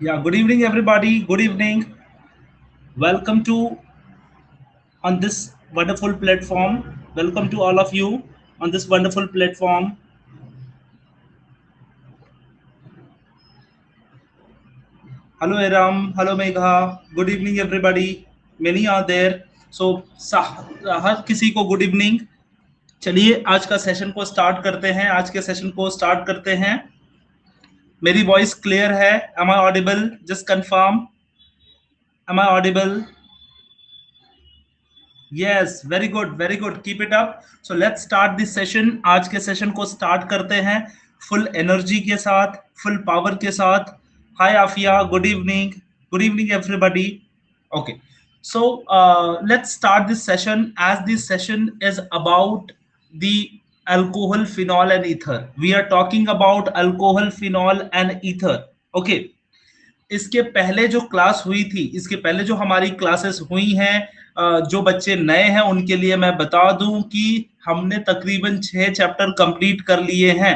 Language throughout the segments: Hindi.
Yeah, good evening, everybody. Good evening. Welcome to on this wonderful platform. Welcome to all of you on this wonderful platform. Hello, Aram. Hello, Megha. Good evening, everybody. Many are there. So, हर किसी को गुड इवनिंग. चलिए आज का सेशन को स्टार्ट करते हैं. आज के सेशन को स्टार्ट करते हैं. मेरी वॉइस क्लियर है? Am I audible? Just confirm. Am I audible? Yes, very good, very good. Keep it up. So let's start this session. आज के सेशन को स्टार्ट करते हैं फुल एनर्जी के साथ, फुल पावर के साथ. Hi Afiya, good evening. Good evening everybody. Okay, so let's start this session. As this session is about the alcohol, phenol and ether. We are talking about alcohol, phenol and ether. Okay. इसके पहले जो क्लास हुई थी, इसके पहले जो हमारी क्लासेस हुई हैं, जो बच्चे नए हैं उनके लिए मैं बता दूं कि हमने तकरीबन 6 चैप्टर कंप्लीट कर लिए हैं.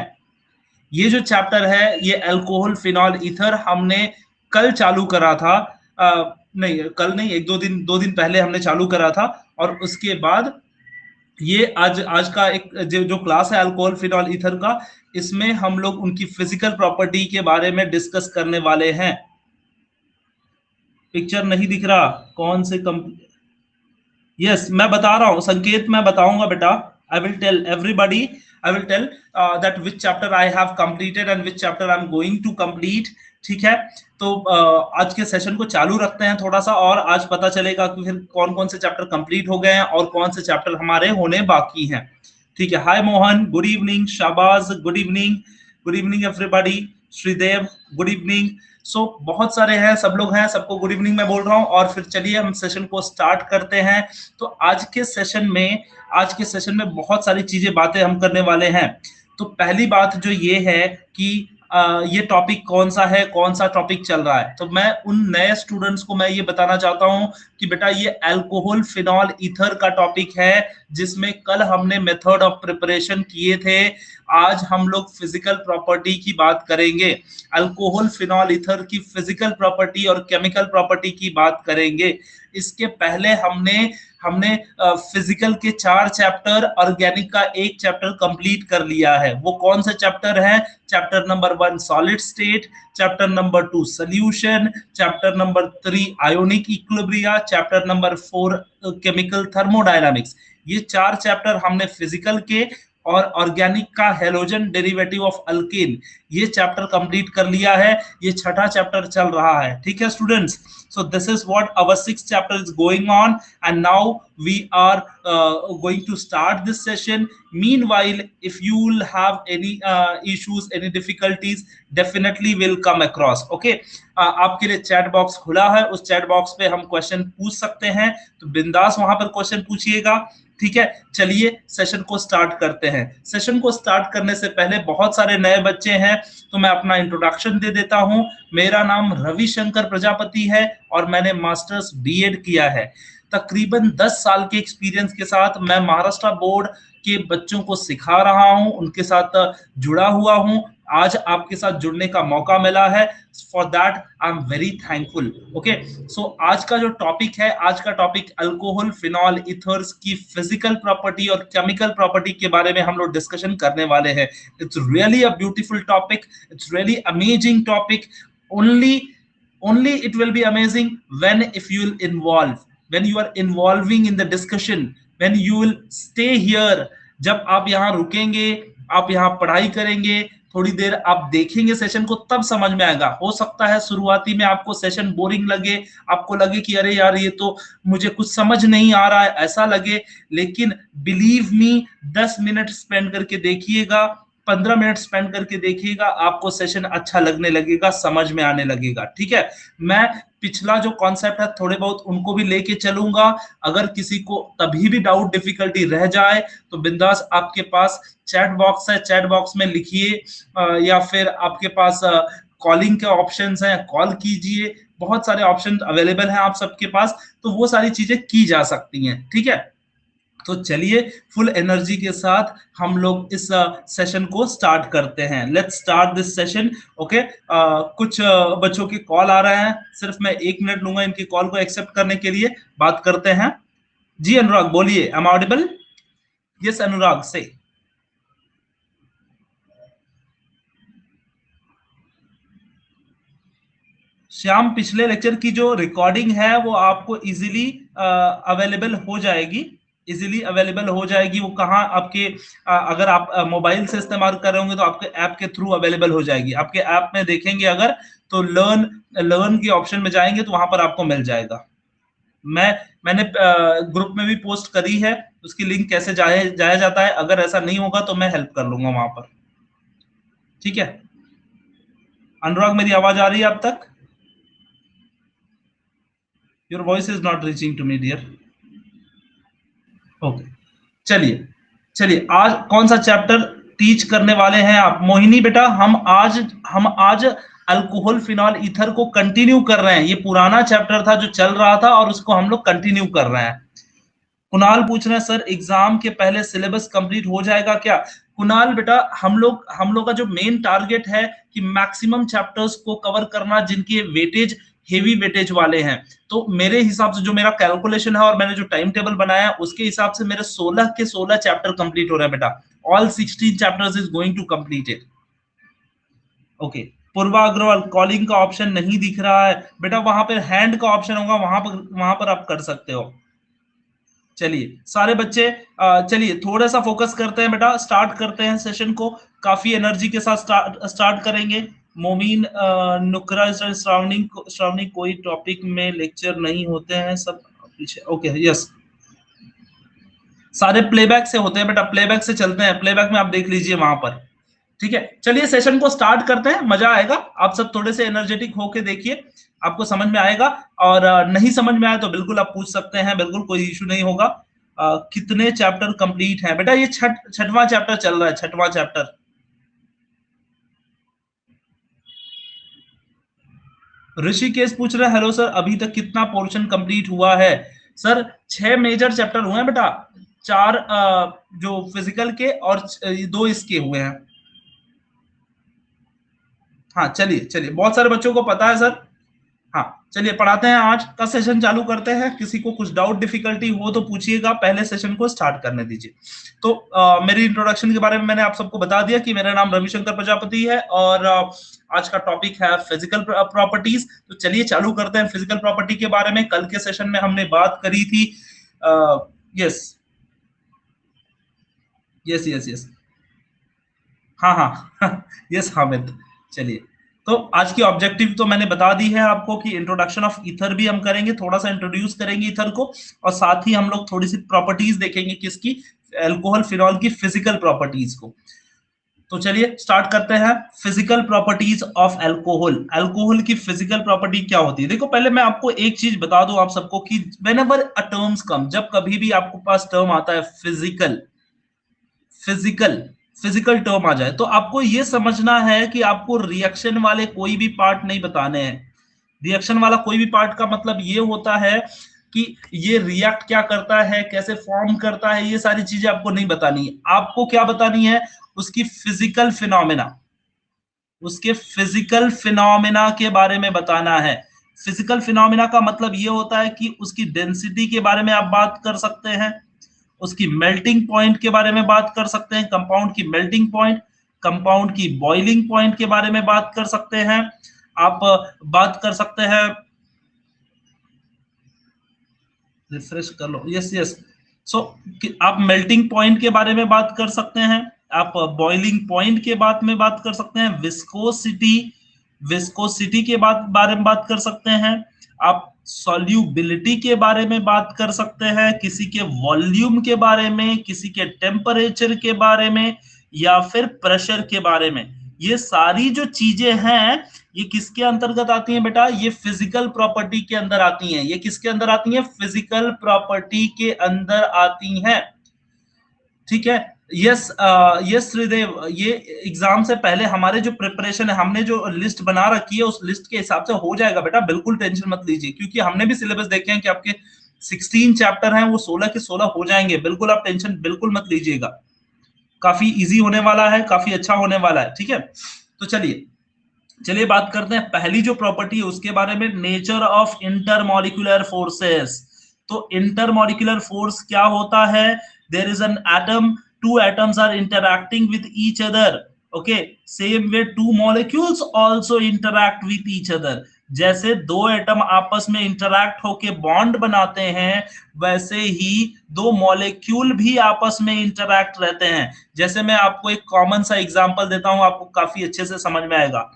ये जो चैप्टर है ये अल्कोहल, फिनॉल, ईथर हमने कल चालू करा था. नहीं, कल नहीं, एक दो दिन पहले हमने चालू करा था. और उसके बाद ये आज आज का एक जो क्लास है अल्कोहल, फिनॉल, ईथर का, इसमें हम लोग उनकी फिजिकल प्रॉपर्टी के बारे में डिस्कस करने वाले हैं. पिक्चर नहीं दिख रहा? कौन से यस, मैं बता रहा हूं संकेत, मैं बताऊंगा बेटा. I will tell everybody. I will tell that which chapter I have completed and which chapter I am going to complete. ठीक है, तो आज के सेशन को चालू रखते हैं थोड़ा सा, और आज पता चलेगा कि फिर कौन कौन से चैप्टर कंप्लीट हो गए हैं और कौन से चैप्टर हमारे होने बाकी हैं. ठीक है. Hi Mohan, good evening. Shahbaz, good evening. Good evening everybody. Shridev, good evening. So बहुत सारे हैं, सब लोग हैं, सबको गुड इवनिंग मैं बोल रहा हूं. और फिर चलिए हम सेशन को स्टार्ट करते हैं. तो आज के सेशन में बहुत सारी चीजें, बातें हम करने वाले हैं. तो पहली बात जो ये है कि ये टॉपिक कौन सा है, कौन सा टॉपिक चल रहा है. तो मैं उन नए स्टूडेंट्स को मैं ये बताना चाहता हूं कि बेटा ये अल्कोहल, फिनॉल, ईथर का टॉपिक है, जिसमें कल हमने मेथड ऑफ प्रिपरेशन किए थे. आज हम लोग फिजिकल प्रॉपर्टी की बात करेंगे. अल्कोहल, फिनॉल, ईथर की फिजिकल प्रॉपर्टी और केमिकल प्रॉपर्टी की बात करेंगे. इसके पहले हमने हमने फिजिकल के 4 चैप्टर, ऑर्गेनिक का 1 चैप्टर कंप्लीट कर लिया है. वो कौन से चैप्टर है? Chapter number 1 solid state, chapter number 2 solution, chapter number 3 ionic equilibria, chapter number 4 chemical thermodynamics. ये 4 चैप्टर हमने फिजिकल के और ऑर्गेनिक का हेलोजन डेरिवेटिव ऑफ अल्केन, ये चैप्टर कंप्लीट कर लिया है. ये छठा चैप्टर चल रहा है. ठीक है students. So this is what our 6th chapter is going on, and now we are going to start this session. Meanwhile, if you will have any issues, any difficulties, definitely will come across. Okay. आपके लिए चैट बॉक्स खुला है, उस चैट बॉक्स पे हम क्वेश्चन पूछ सकते हैं, तो बिंदास वहां पर क्वेश्चन पूछिएगा. ठीक है. चलिए सेशन को स्टार्ट करते हैं. सेशन को स्टार्ट करने से पहले बहुत सारे नए बच्चे हैं, तो मैं अपना इंट्रोडक्शन दे देता हूं. मेरा नाम रविशंकर प्रजापति है और मैंने मास्टर्स बीएड किया है. तकरीबन 10 साल के एक्सपीरियंस के साथ मैं महाराष्ट्र बोर्ड के बच्चों को सिखा रहा हूं, उनके साथ जुड़ा हुआ हूं. आज आपके साथ जुड़ने का मौका मिला है. For that I am very thankful. Okay. So आज का जो टॉपिक है, आज का टॉपिक अल्कोहल, फिनॉल, ईथर्स की फिजिकल प्रॉपर्टी और केमिकल प्रॉपर्टी के बारे में हम लोग डिस्कशन करने वाले हैं. It's really a beautiful topic. It's really amazing topic. only it will be amazing when if you will involve, when you are involving in the discussion, when you will stay here. जब आप यहाँ रुकेंगे, आप यहाँ पढ़ाई करेंगे, थोड़ी देर आप देखेंगे सेशन को, तब समझ में आएगा. हो सकता है शुरुआती में आपको सेशन बोरिंग लगे, आपको लगे कि अरे यार ये तो मुझे कुछ समझ नहीं आ रहा है, ऐसा लगे. लेकिन बिलीव मी, 10 मिनट स्पेंड करके देखिएगा, 15 मिनट स्पेंड करके देखिएगा, आपको सेशन अच्छा लगने लगेगा, समझ में आने लगेगा. ठीक है. मैं पिछला जो कॉन्सेप्ट है थोड़े बहुत उनको भी लेके चलूंगा. अगर किसी को तभी भी डाउट, डिफिकल्टी रह जाए, तो बिंदास आपके पास चैट बॉक्स है, चैट बॉक्स में लिखिए, या फिर आपके पास कॉलिंग के ऑप्शंस हैं, कॉल कीजिए. बहुत सारे ऑप्शन अवेलेबल हैं आप सबके पास, तो वो सारी चीजें की जा सकती हैं. ठीक है. तो चलिए फुल एनर्जी के साथ हम लोग इस सेशन को स्टार्ट करते हैं। Let's start this session. Okay, कुछ बच्चों के कॉल आ रहे हैं, सिर्फ मैं 1 मिनट लूंगा इनकी कॉल को एक्सेप्ट करने के लिए। बात करते हैं। जी अनुराग बोलिए, एम ऑडिबल? यस अनुराग से। श्याम, पिछले लेक्चर की जो रिकॉर्डिंग है वो आपको इजीली अवेलेबल हो जाएगी, इजीली अवेलेबल हो जाएगी। वो कहाँ आपके अगर आप मोबाइल से इस्तेमाल कर रहे होंगे तो आपके ऐप के थ्रू अवेलेबल हो जाएगी। आपके ऐप में देखेंगे अगर, तो लर्न लर्न की ऑप्शन में जाएंगे तो वहां पर आपको मिल जाएगा। मैंने ग्रुप में भी पोस्ट करी है, उसकी लिंक कैसे जाया जाता है। अगर ऐसा नहीं होगा तो मैं हेल्प कर लूंगा वहां पर। ठीक है अनुराग, मेरी आवाज आ रही है अब तक? Your voice is not reaching to me dear. Okay, चलिए चलिए, आज कौन सा चैप्टर टीच करने वाले हैं आप? मोहिनी बेटा, हम आज अल्कोहल फिनॉल ईथर को कंटिन्यू कर रहे हैं। ये पुराना चैप्टर था जो चल रहा था और उसको हम लोग कंटिन्यू कर रहे हैं। कुणाल पूछ रहे हैं सर एग्जाम के पहले सिलेबस कंप्लीट हो जाएगा क्या? कुणाल बेटा, हम लोग का जो मेन टारगेट है कि मैक्सिमम चैप्टर्स को कवर करना जिनकी वेटेज हेवी वेटेज वाले हैं। तो मेरे हिसाब से जो मेरा कैलकुलेशन है और मैंने जो टाइम टेबल बनाया है उसके हिसाब से मेरे 16 के 16 चैप्टर कंप्लीट हो रहे हैं बेटा। All 16 chapters is going to complete it. Okay, Purva Agarwal, calling का ऑप्शन नहीं दिख रहा है बेटा, वहां पर हैंड का ऑप्शन होगा, वहां पर आप कर सकते हो। चलिए सारे बच्चे, चलिए थोड़ा सा फोकस करते हैं बेटा, स्टार्ट करते हैं सेशन को। काफी एनर्जी के साथ स्टार्ट करेंगे। मोमीन नुकरा, श्रावणी कोई टॉपिक में लेक्चर नहीं होते हैं सब पीछे। ओके यस, सारे प्लेबैक से होते हैं बेटा, प्लेबैक से चलते हैं, प्लेबैक में आप देख लीजिए वहां पर। ठीक है, चलिए सेशन को स्टार्ट करते हैं, मजा आएगा। आप सब थोड़े से एनर्जेटिक होके देखिए, आपको समझ में आएगा। और नहीं समझ में आए तो बिल्कुल आप पूछ सकते हैं, बिल्कुल कोई इशू नहीं होगा। कितने चैप्टर कंप्लीट हैं बेटा? ये छठवां चैप्टर चल रहा है, छठवां चैप्टर। ऋषिकेश पूछ रहे हैं हेलो सर, अभी तक कितना पोर्शन कंप्लीट हुआ है? सर 6 मेजर चैप्टर हुए हैं बेटा, 4 जो फिजिकल के और 2 इसके हुए हैं। हाँ चलिए चलिए, बहुत सारे बच्चों को पता है सर। हाँ चलिए पढ़ाते हैं, आज का सेशन चालू करते हैं। किसी को कुछ डाउट डिफिकल्टी हो तो पूछिएगा, पहले सेशन को स्टार्ट करने दीजिए। तो मेरी इंट्रोडक्शन के बारे में मैंने आप सबको बता दिया कि मेरा नाम रविशंकर प्रजापति है और आज का टॉपिक है फिजिकल प्रॉपर्टीज। तो चलिए चालू करते हैं फिजिकल प्रॉपर्टी के बारे में। कल के सेशन में हमने बात करी थी, यस यस यस यस, हाँ हाँ यस हामिद। चलिए, तो आज की ऑब्जेक्टिव तो मैंने बता दी है आपको कि इंट्रोडक्शन ऑफ ईथर भी हम करेंगे, थोड़ा सा इंट्रोड्यूस करेंगे ईथर को, और साथ ही हम लोग थोड़ी सी प्रॉपर्टीज देखेंगे किसकी, अल्कोहल फिनॉल की फिजिकल प्रॉपर्टीज को। तो चलिए स्टार्ट करते हैं। Physical properties of alcohol. Alcohol की फिजिकल प्रॉपर्टी क्या होती है? देखो पहले मैं आपको एक चीज बता दूं आप सबको कि व्हेनेवर अ टर्म्स कम, जब कभी भी आपको पास टर्म आता है फिजिकल, फिजिकल फिजिकल टर्म आ जाए तो आपको यह समझना है कि आपको रिएक्शन वाले कोई भी पार्ट नहीं बताने हैं। रिएक्शन वाला कोई भी पार्ट का मतलब ये होता है कि ये रिएक्ट क्या करता है, कैसे फॉर्म करता है, ये सारी चीजें आपको नहीं बतानी है। आपको क्या बतानी है? उसकी फिजिकल फिनोमेना, उसके फिजिकल फिनोमेना के बारे में बताना है। फिजिकल फिनोमेना का मतलब ये होता है कि उसकी डेंसिटी के बारे में आप बात कर सकते हैं, उसकी मेल्टिंग पॉइंट के बारे में बात कर सकते हैं, कंपाउंड की मेल्टिंग पॉइंट, कंपाउंड की बॉइलिंग पॉइंट के बारे में बात कर सकते हैं। आप बात कर सकते हैं, रिफ्रेश कर लो, यस यस। सो आप मेल्टिंग पॉइंट के बारे में बात कर सकते हैं, आप बॉइलिंग पॉइंट के बात कर सकते हैं, विस्कोसिटी, विस्कोसिटी के बारे में बात कर सकते हैं, आप सॉल्युबिलिटी के बारे में बात कर सकते हैं, किसी के वॉल्यूम के बारे में, किसी के टेम्परेचर के बारे में, या फिर प्रेशर के बारे में। ये सारी जो चीजें हैं ये किसके अंतर्गत आती हैं बेटा? ये फिजिकल प्रॉपर्टी के अंदर आती हैं। ये किसके अंदर आती हैं? फिजिकल प्रॉपर्टी के अंदर आती हैं। ठीक है, यस यस श्रीदेव, ये एग्जाम से पहले हमारे जो प्रिपरेशन है, हमने जो लिस्ट बना रखी है उस लिस्ट के हिसाब से हो जाएगा बेटा, बिल्कुल टेंशन मत लीजिए, क्योंकि हमने भी सिलेबस देखे हैं कि आपके 16 चैप्टर हैं, वो 16 के 16 हो जाएंगे, बिल्कुल आप टेंशन बिल्कुल मत लीजिएगा। काफी इजी होने वाला है, काफी अच्छा होने वाला है, ठीक है। तो चलिए बात करते हैं पहली जो प्रॉपर्टी है उसके बारे में, नेचर ऑफ इंटरमॉलिक्यूलर फोर्सेस। तो इंटरमॉलिक्यूलर फोर्स क्या होता है? There is an atom, two atoms are interacting with each other, okay, same way two molecules also interact with each other. जैसे दो एटम आपस में इंटरैक्ट होके बॉन्ड बनाते हैं, वैसे ही दो मॉलिक्यूल भी आपस में इंटरैक्ट रहते हैं। जैसे मैं आपको एक कॉमन सा एग्जांपल देता हूं, आपको काफी अच्छे से समझ में आएगा।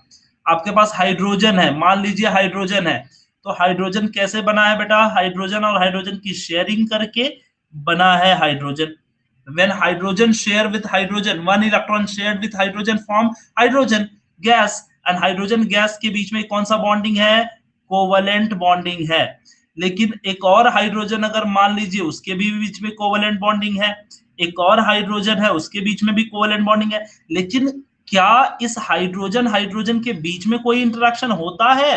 आपके पास हाइड्रोजन है, मान लीजिए हाइड्रोजन है, तो हाइड्रोजन कैसे बना है बेटा? हाइड्रोजन और हाइड्रोजन की शेयरिंग करके बना है hydrogen. when hydrogen share with hydrogen, one electron shared with hydrogen form hydrogen gas, and hydrogen gas के बीच में कौन सा बॉन्डिंग है? कोवलेंट बॉन्डिंग है। लेकिन एक और हाइड्रोजन अगर मान लीजिए उसके भी बीच में कोवलेंट बॉन्डिंग है, एक और हाइड्रोजन है उसके बीच में भी कोवलेंट बॉन्डिंग है, लेकिन क्या इस हाइड्रोजन हाइड्रोजन के बीच में कोई इंटरेक्शन होता है?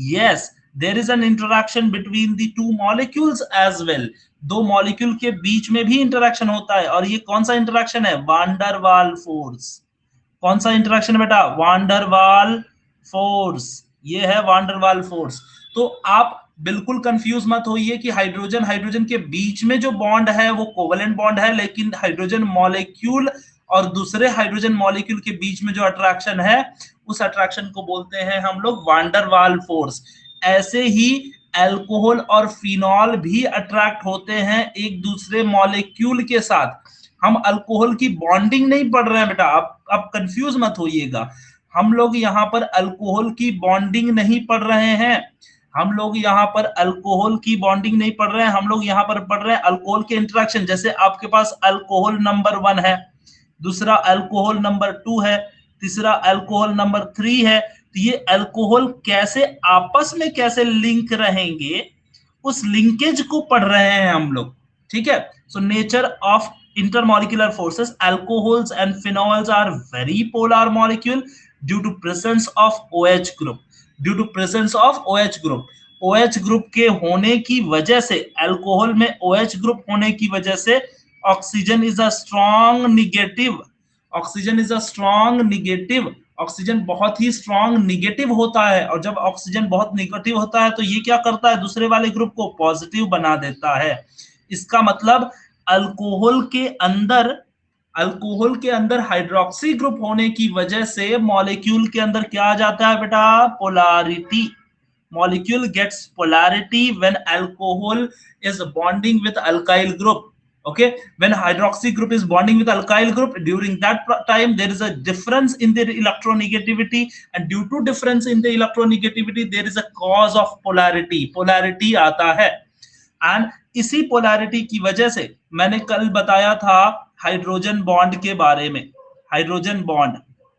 Yes, there is an interaction between the two molecules as well. दो मॉलिक्यूल के बीच में भी इंटरेक्शन होता है, और ये कौन सा इंटरेक्शन है? वान डर वाल फोर्स। कौन सा इंटरेक्शन बेटा? वान डर वाल फोर्स। ये है वान डर वाल फोर्स। तो आप बिल्कुल कंफ्यूज मत होइए कि हाइड्रोजन हाइड्रोजन के बीच में जो बॉन्ड है वो कोवेलेंट बॉन्ड है, लेकिन हाइड्रोजन मॉलिक्यूल और दूसरे हाइड्रोजन मॉलिक्यूल के बीच में जो अट्रैक्शन है, उस अट्रैक्शन को बोलते हैं हम लोग वान डर वाल फोर्स। ऐसे ही अल्कोहल और फिनॉल भी अट्रैक्ट होते हैं एक दूसरे मॉलिक्यूल के साथ। हम अल्कोहल की बॉन्डिंग नहीं पढ़ रहे हैं बेटा, आप कंफ्यूज मत होइएगा। हम लोग यहाँ पर अल्कोहल की बॉन्डिंग नहीं पढ़ रहे हैं, हम लोग यहाँ पर अल्कोहल की बॉन्डिंग नहीं पढ़ रहे हैं, हम लोग यहाँ पर पढ़ रहे हैं अल्कोहल के इंटरेक्शन। जैसे आपके पास अल्कोहल नंबर 1 है, दूसरा अल्कोहल नंबर 2 है, तीसरा अल्कोहल नंबर 3 है। तो ये अल्कोहल कैसे आपस में कैसे लिंक रहेंगे, उस लिंकेज को पढ़ रहे हैं हम लोग, ठीक है। So nature of intermolecular forces, alcohols and phenols are very polar molecule due to presence of OH group, due to presence of OH group। OH group के होने की वजह से, अल्कोहल में OH ग्रुप होने की वजह से oxygen is a strong negative, oxygen is a strong negative, oxygen बहुत ही स्ट्रॉन्ग निगेटिव होता है। और जब ऑक्सीजन बहुत निगेटिव होता है तो ये क्या करता है? दूसरे वाले ग्रुप को पॉजिटिव बना देता है। इसका मतलब अल्कोहल के अंदर, अल्कोहल के अंदर हाइड्रोक्सी ग्रुप होने की वजह से मॉलिक्यूल के अंदर क्या आ जाता है बेटा? Polarity. molecule gets polarity when alcohol is bonding with alkyl group, okay, when hydroxy group is bonding with alkyl group, during that time there is a difference in their electronegativity, and due to difference in the electronegativity there is a cause of polarity, polarity आता है। एंड इसी पोलैरिटी की वजह से मैंने कल बताया था हाइड्रोजन बॉन्ड के बारे में। Hydrogen bond,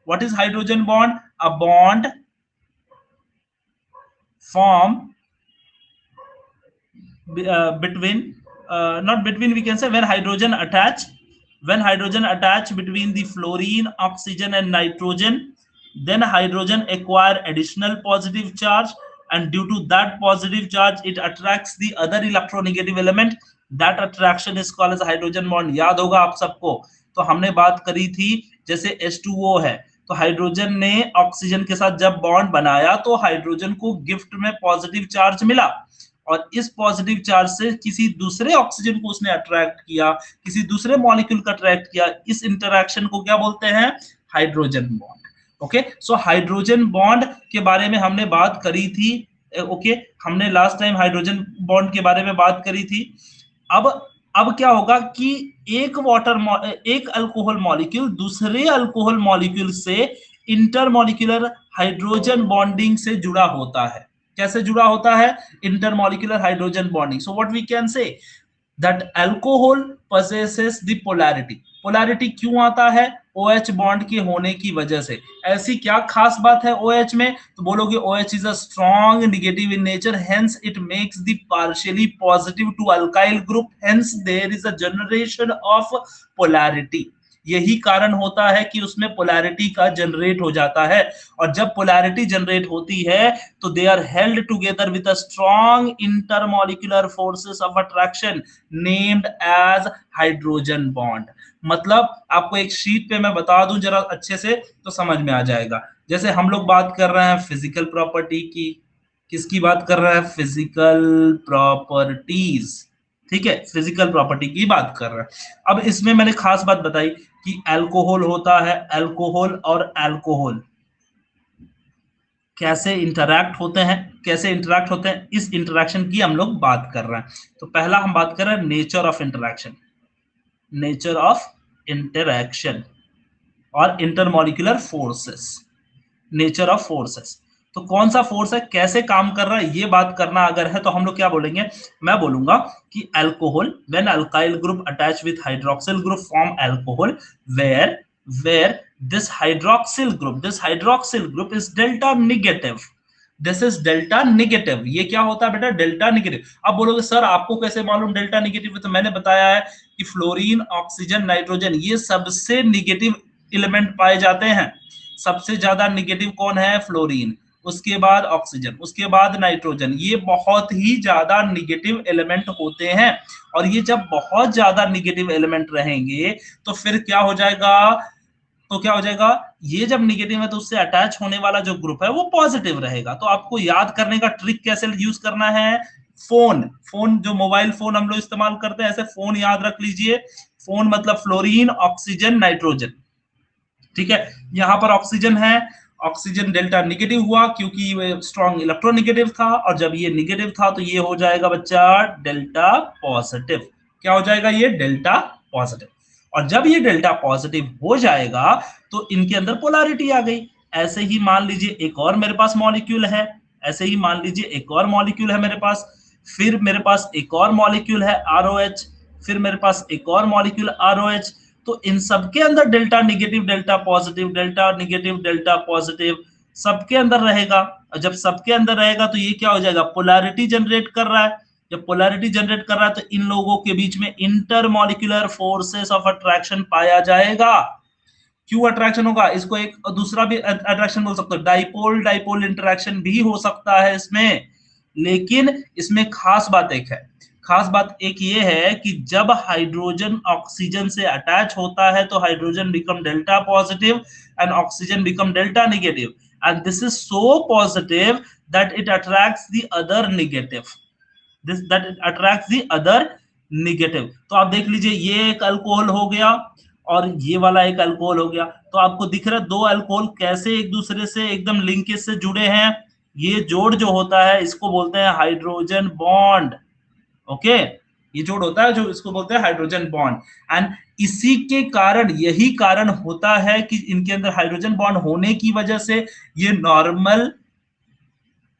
what is hydrogen bond? A bond form between, not between, we can say when hydrogen attach, when hydrogen attach between the fluorine, oxygen and nitrogen, then hydrogen acquire additional positive charge, and due to that positive charge it attracts the other electronegative element, that attraction is called as hydrogen bond। याद होगा आप सबको। तो हमने बात करी थी जैसे H2O है, तो हाइड्रोजन ने ऑक्सीजन के साथ जब बॉन्ड बनाया तो हाइड्रोजन को गिफ्ट में पॉजिटिव चार्ज मिला, और इस पॉजिटिव चार्ज से किसी दूसरे ऑक्सीजन को उसने अट्रैक्ट किया, किसी दूसरे मॉलिक्यूल का अट्रैक्ट किया। इस इंटरैक्शन को क्या बोलते हैं? Hydrogen bond. Okay, so hydrogen bond के बारे में हमने बात करी थी। ओके, हमने लास्ट टाइम हाइड्रोजन बॉन्ड के बारे में बात करी थी। अब क्या होगा कि एक अल्कोहल मॉलिक्यूल दूसरे अल्कोहल मॉलिक्यूल से इंटरमॉलिक्यूलर हाइड्रोजन बॉन्डिंग से जुड़ा होता है। कैसे जुड़ा होता है? Intermolecular hydrogen bonding. So what we can say that alcohol possesses the polarity। Polarity क्यों आता है? OH बॉन्ड के होने की वजह से। ऐसी क्या खास बात है OH में? तो बोलोगे OH is a strong negative in nature, hence it makes the partially positive to alkyl group, hence there is a generation of polarity। यही कारण होता है कि उसमें पोलैरिटी का जनरेट हो जाता है, और जब पोलैरिटी जनरेट होती है तो they are held together with a strong intermolecular forces of attraction named as hydrogen bond. मतलब आपको एक शीट पे मैं बता दूं जरा अच्छे से तो समझ में आ जाएगा। जैसे हम लोग बात कर रहे हैं फिजिकल प्रॉपर्टी की, किसकी बात कर रहे हैं? फिजिकल प्रॉपर्टीज, ठीक है, फिजिकल प्रॉपर्टी की बात कर रहे हैं। अब इसमें मैंने खास बात बताई कि अल्कोहल होता है, अल्कोहल और अल्कोहल कैसे इंटरैक्ट होते हैं, कैसे इंटरैक्ट होते हैं, इस इंटरैक्शन की हम लोग बात कर रहे हैं। तो पहला हम बात कर रहे हैं nature of interaction, nature of interaction और intermolecular forces, nature of forces. तो कौन सा फोर्स है, कैसे काम कर रहा है, ये बात करना अगर है तो हम लोग क्या बोलेंगे? मैं बोलूंगा कि alcohol, when alkyl group attach with hydroxyl group form alcohol, where where this hydroxyl group is delta negative, this is delta negative. ये क्या होता है बेटा? Delta negative. अब बोलोगे सर आपको कैसे मालूम डेल्टा नेगेटिव? तो मैंने बताया है कि फ्लोरीन, ऑक्सीजन, नाइट्रोजन ये सबसे नेगेटिव एलिमेंट पाए जाते हैं। सबसे ज्यादा नेगेटिव कौन है? फ्लोरीन, उसके बाद ऑक्सीजन, उसके बाद नाइट्रोजन। ये बहुत ही ज्यादा नेगेटिव एलिमेंट होते हैं, और ये जब बहुत ज्यादा नेगेटिव एलिमेंट रहेंगे तो फिर क्या हो जाएगा? तो क्या हो जाएगा? ये जब निगेटिव है तो उससे अटैच होने वाला जो ग्रुप है वो पॉजिटिव रहेगा। तो आपको याद करने का ट्रिक कैसे यूज करना है? फोन, फोन जो मोबाइल फोन हम लोग इस्तेमाल करते हैं, ऐसे फोन याद रख लीजिए। फोन मतलब फ्लोरीन, ऑक्सीजन, नाइट्रोजन, ठीक है। यहां पर ऑक्सीजन है, ऑक्सीजन डेल्टा नेगेटिव हुआ क्योंकि ये स्ट्रॉन्ग इलेक्ट्रोनेगेटिव था, और जब ये नेगेटिव था तो ये हो जाएगा बच्चा डेल्टा पॉजिटिव। क्या हो जाएगा? ये डेल्टा पॉजिटिव। और जब ये डेल्टा पॉजिटिव हो जाएगा तो इनके अंदर पोलैरिटी आ गई। ऐसे ही मान लीजिए एक और मेरे पास मॉलिक्यूल है, ऐसे ही मान लीजिए एक और मॉलिक्यूल है मेरे पास, फिर मेरे पास एक और मॉलिक्यूल है ROH, फिर मेरे पास एक और मॉलिक्यूल ROH। तो इन सबके अंदर delta negative, delta positive, delta negative, delta positive सबके अंदर रहेगा। और जब सबके अंदर रहेगा तो ये क्या हो जाएगा? पोलैरिटी जनरेट कर रहा है। जब पोलैरिटी जनरेट कर रहा है तो इन लोगों के बीच में इंटरमॉलिक्यूलर फोर्सेस ऑफ अट्रैक्शन पाया जाएगा। क्यों अट्रैक्शन होगा? इसको एक दूसरा भी अट्रैक्शन बोल सकते हो, डाइपोल डाइपोल इंटरैक्शन भी हो सकता है इसमें। लेकिन इसमें खास बात एक है, खास बात एक ये है कि जब हाइड्रोजन ऑक्सीजन से अटैच होता है तो hydrogen become delta positive and oxygen become delta negative, and this is so positive that it attracts the other negative, this that it attracts the other negative. तो आप देख लीजिए ये एक अल्कोहल हो गया और ये वाला एक अल्कोहल हो गया। तो आपको दिख रहा है दो अल्कोहल कैसे एक दूसरे से एकदम लिंकेज से जुड़े हैं। ये जोड़ जो होता है इसको बोलते हैं हाइड्रोजन बॉन्ड। ओके, ये जोड़ होता है जो इसको बोलते हैं हाइड्रोजन बॉन्ड। एंड इसी के कारण, यही कारण होता है कि इनके अंदर हाइड्रोजन बॉन्ड होने की वजह से ये नॉर्मल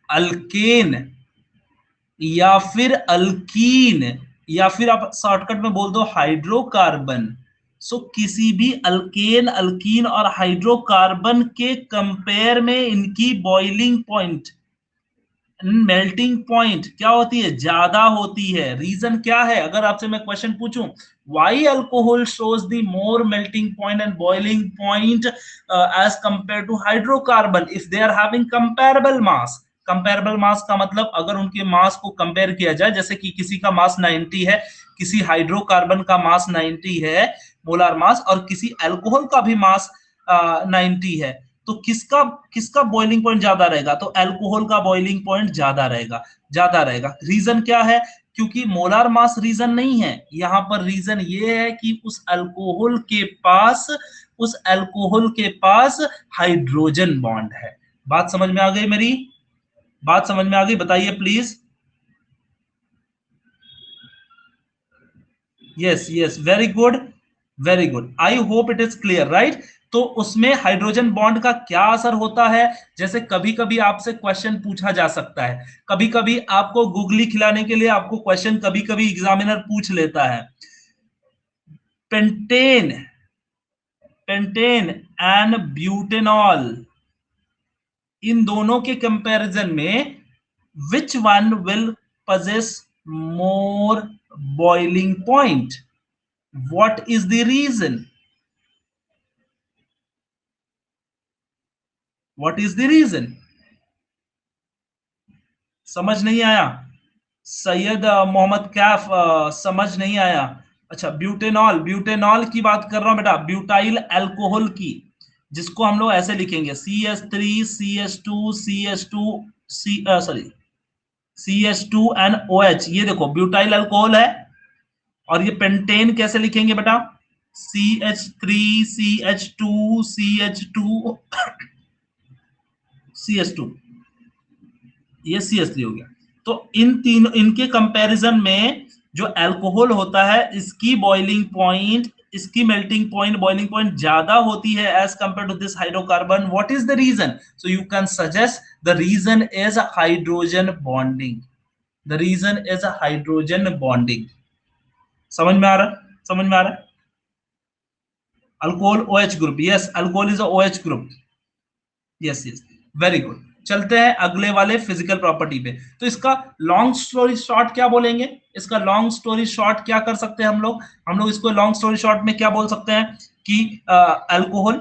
अल्केन या फिर अल्कीन, या फिर आप शॉर्टकट में बोल दो हाइड्रोकार्बन। सो किसी भी अल्केन, अल्कीन और हाइड्रोकार्बन के कंपेयर में इनकी बॉइलिंग पॉइंट, मेल्टिंग पॉइंट क्या होती है? ज्यादा होती है। रीजन क्या है? अगर आपसे मैं क्वेश्चन पूछूं why alcohol shows the more melting point and boiling point as compare to hydrocarbon if they are having comparable mass. Comparable mass का मतलब अगर उनके मास को कंपेयर किया जाए, जैसे कि किसी का मास 90 है, किसी हाइड्रोकार्बन का मास 90 है मोलार मास, और किसी अल्कोहल का भी मास 90 है, तो किसका किसका बॉइलिंग पॉइंट ज्यादा रहेगा? तो अल्कोहल का बॉइलिंग पॉइंट ज्यादा रहेगा, ज्यादा रहेगा। रीजन क्या है? क्योंकि मोलार मास रीजन नहीं है यहां पर। रीजन ये है कि उस अल्कोहल के पास, उस अल्कोहल के पास हाइड्रोजन बॉन्ड है। बात समझ में आ गई मेरी? बात समझ में आ गई? बताइए please. Yes yes, very good, very good. I hope it is clear, right? तो उसमें हाइड्रोजन बॉन्ड का क्या असर होता है? जैसे कभी कभी आपसे क्वेश्चन पूछा जा सकता है, कभी कभी आपको गुगली खिलाने के लिए आपको क्वेश्चन कभी कभी एग्जामिनर पूछ लेता है, पेंटेन, पेंटेन एंड ब्यूटेनॉल, इन दोनों के कंपैरिजन में which one will possess more boiling point? What is the reason? What is the reason? समझ नहीं आया? सैयद मोहम्मद कैफ, समझ नहीं आया? अच्छा, ब्यूटेनॉल, ब्यूटेनॉल की बात कर रहा हूं बेटा, ब्यूटाइल अल्कोहल की, जिसको हम लोग ऐसे लिखेंगे CH3 CH2 CH2 sorry CH2 and OH। ये देखो ब्यूटाइल अल्कोहल है, और ये पेंटेन कैसे लिखेंगे बेटा? CH3 CH2 CH2 CH2, ये CH3 हो गया। तो इन तीन, इनके कंपैरिजन में जो अल्कोहल होता है, इसकी बॉइलिंग पॉइंट, इसकी मेल्टिंग पॉइंट, बॉइलिंग पॉइंट ज्यादा होती है as compare to this hydrocarbon. What is the reason? So you can suggest the reason is hydrogen bonding. The reason is hydrogen bonding. समझ में आ रहा है? समझ में आ रहा है? Alcohol OH group, yes, alcohol is OH group, yes yes, very good. चलते हैं अगले वाले फिजिकल प्रॉपर्टी पे। तो इसका लॉन्ग स्टोरी शॉर्ट क्या बोलेंगे? इसका लॉन्ग स्टोरी शॉर्ट क्या कर सकते हैं हम लोग? हम लोग इसको लॉन्ग स्टोरी शॉर्ट में क्या बोल सकते हैं कि alcohol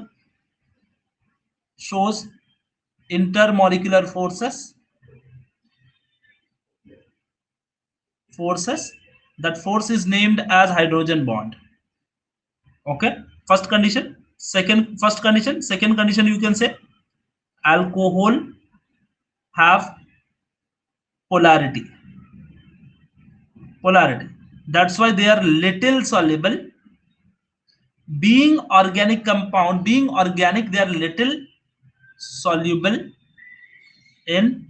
shows intermolecular forces, that force is named as hydrogen bond. Okay, first condition. First condition, second condition, you can say alcohol have polarity. That's why they are little soluble. Being organic, they are little soluble in,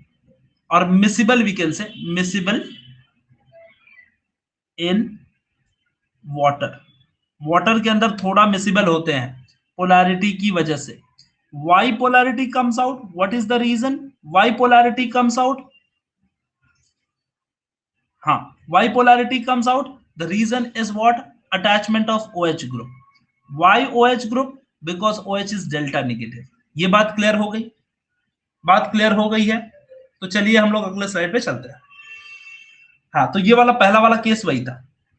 or miscible, we can say miscible in water के अंदर थोड़ा मिसिबल होते हैं पोलैरिटी की वजह से। Why polarity comes out? What is the reason why polarity comes out? हाँ, why polarity comes out, the reason is what? Attachment of OH group. Why OH group? Because OH is delta negative. ये बात क्लियर हो गई? बात क्लियर हो गई है? तो चलिए हम लोग अगले स्लाइड पे चलते हैं। हाँ, तो ये वाला पहला वाला केस वही था।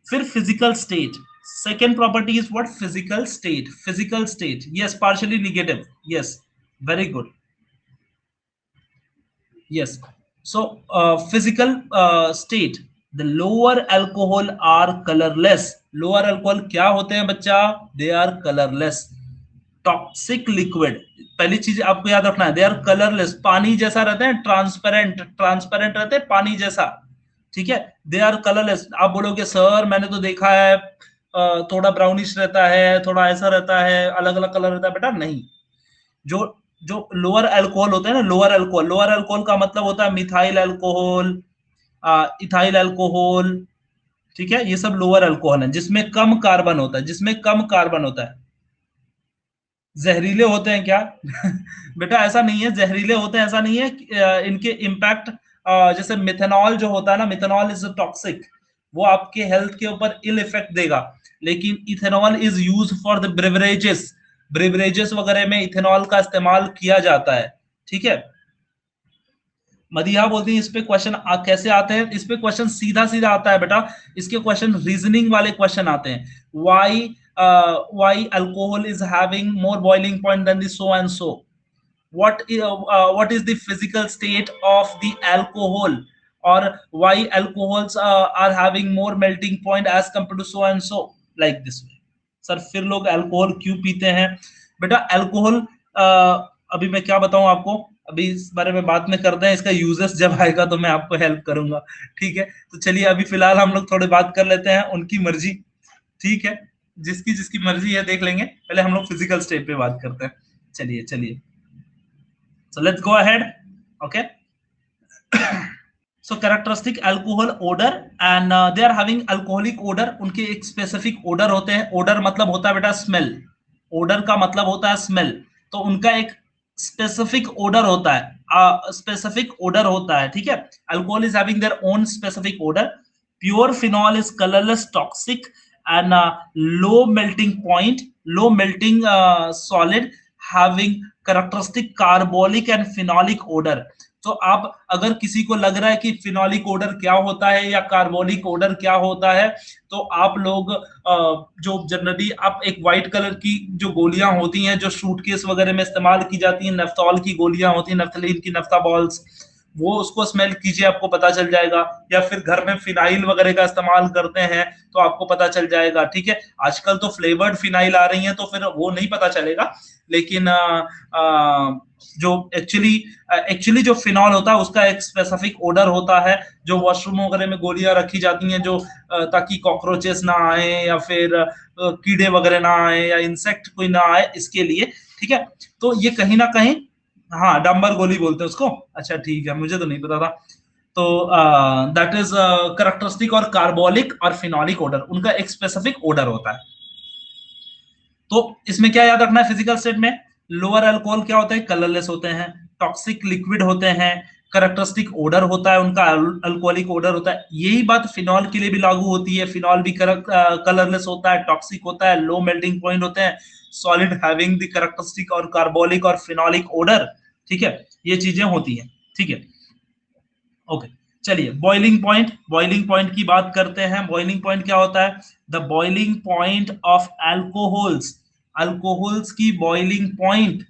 फिर physical state, second property is what? Physical state, yes, partially negative, yes, very good, yes. So physical state, the lower alcohol are colorless. Lower alcohol क्या होते हैं बच्चा? They are colorless. Toxic liquid, पहली चीज आपको याद रखना है, दे आर कलरलेस, पानी जैसा रहते हैं, ट्रांसपेरेंट रहते हैं, पानी जैसा, ठीक है। They are colourless. आप बोलोगे सर मैंने तो देखा है थोड़ा ब्राउनिश रहता है, थोड़ा ऐसा रहता है, अलग अलग कलर रहता है, बेटा नहीं। जो जो लोअर अल्कोहल होते हैं ना, लोअर अल्कोहल का मतलब होता है मिथाइल अल्कोहल, इथाइल अल्कोहल, ठीक है, ये सब लोअर अल्कोहल है जिसमें कम कार्बन होता है। जहरीले होते हैं क्या? बेटा ऐसा नहीं है, जहरीले होते हैं ऐसा नहीं है। इनके इम्पैक्ट, जैसे मिथेनॉल जो होता है ना, मिथेनॉल इज टॉक्सिक, वो आपके हेल्थ के ऊपर इल इफेक्ट देगा। लेकिन ethanol is use for the beverages वगैरह में इथेनॉल का इस्तेमाल किया जाता है, ठीक है। मदिहा बोलती है इस पे क्वेश्चन कैसे आते हैं? इस पे क्वेश्चन सीधा सीधा आता है बेटा, इसके क्वेश्चन रीजनिंग वाले क्वेश्चन आते हैं। why alcohol is having more boiling point than the so and so? What is the physical state of the alcohol, or why alcohols are having more melting point as compared to so and so, like this way. Sir फिर लोग अल्कोहल क्यों पीते हैं? बेटा अल्कोहल, अभी मैं क्या बताऊं आपको, अभी इस बारे में बात में करते हैं, इसका यूजेस जब आएगा तो मैं आपको हेल्प करूंगा, ठीक है। तो चलिए अभी फिलहाल हम लोग थोड़ी बात कर लेते हैं, उनकी मर्जी, ठीक है, जिसकी जिसकी मर्जी है देख लेंगे। पहले हम लोग फिजिकल स्टेट पे बात करते हैं। चलिए so let's go ahead, okay. So characteristic alcohol odor, and they are having alcoholic odor. उनके एक स्पेसिफिक odor होते हैं। odor मतलब होता है बेटा स्मेल, odor का मतलब होता है स्मेल। तो उनका एक स्पेसिफिक odor होता है, ठीक है। alcohol is having their own specific odor. Pure phenol is colorless, toxic, and low melting solid, having characteristic carbolic and phenolic odor. तो आप अगर किसी को लग रहा है कि फिनोलिक ऑर्डर क्या होता है या कार्बोनिक ऑर्डर क्या होता है, तो आप लोग जो जनरली आप एक व्हाइट कलर की जो गोलियां होती हैं जो सूटकेस वगैरह में इस्तेमाल की जाती हैं, नेफ्थॉल की गोलियां होती हैं, नेफ्थलीन की, नेफ्था बॉल्स, वो उसको स्मेल कीजिए, आपको पता चल जाएगा। या फिर घर में फिनाइल वगैरह का इस्तेमाल करते हैं तो आपको पता चल जाएगा। ठीक है, आजकल तो फ्लेवर्ड फिनाइल आ रही हैं तो फिर वो नहीं पता चलेगा, लेकिन जो एक्चुअली जो फिनॉल होता है उसका एक स्पेसिफिक ऑर्डर होता है, जो वॉशरूम वगैरह में गोलियां रखी जाती हैं जो ताकि कॉकरोचेस ना आए या फिर कीड़े वगैरह ना आए या इंसेक्ट कोई ना आए, इसके लिए। ठीक है, तो ये कहीं ना कहीं, हाँ डंबर गोली बोलते हैं उसको। अच्छा ठीक है, मुझे तो नहीं पता था। तो दैट इज कैरेक्टरिस्टिक और कार्बोलिक और फिनोलिक ऑर्डर, उनका एक स्पेसिफिक ऑर्डर होता है। तो इसमें क्या याद रखना है फिजिकल स्टेट में, लोअर अल्कोहल क्या होते हैं, कलरलेस होते हैं, टॉक्सिक लिक्विड होते हैं, कैरेक्टरिस्टिक ऑर्डर होता है उनका, अल्कोहलिक ऑर्डर होता है। यही बात फिनॉल के लिए भी लागू होती है, फिनॉल भी कलरलेस होता है, टॉक्सिक होता है, लो मेल्टिंग पॉइंट होते हैं, सॉलिड हैविंग द कैरेक्टरिस्टिक और कार्बोलिक और फिनोलिक ऑर्डर। ठीक है, ये चीजें होती हैं। ठीक है, ओके, चलिए बॉइलिंग पॉइंट, बॉइलिंग पॉइंट की बात करते हैं। बॉइलिंग पॉइंट क्या होता है, the boiling point of alcohols, alcohols की boiling point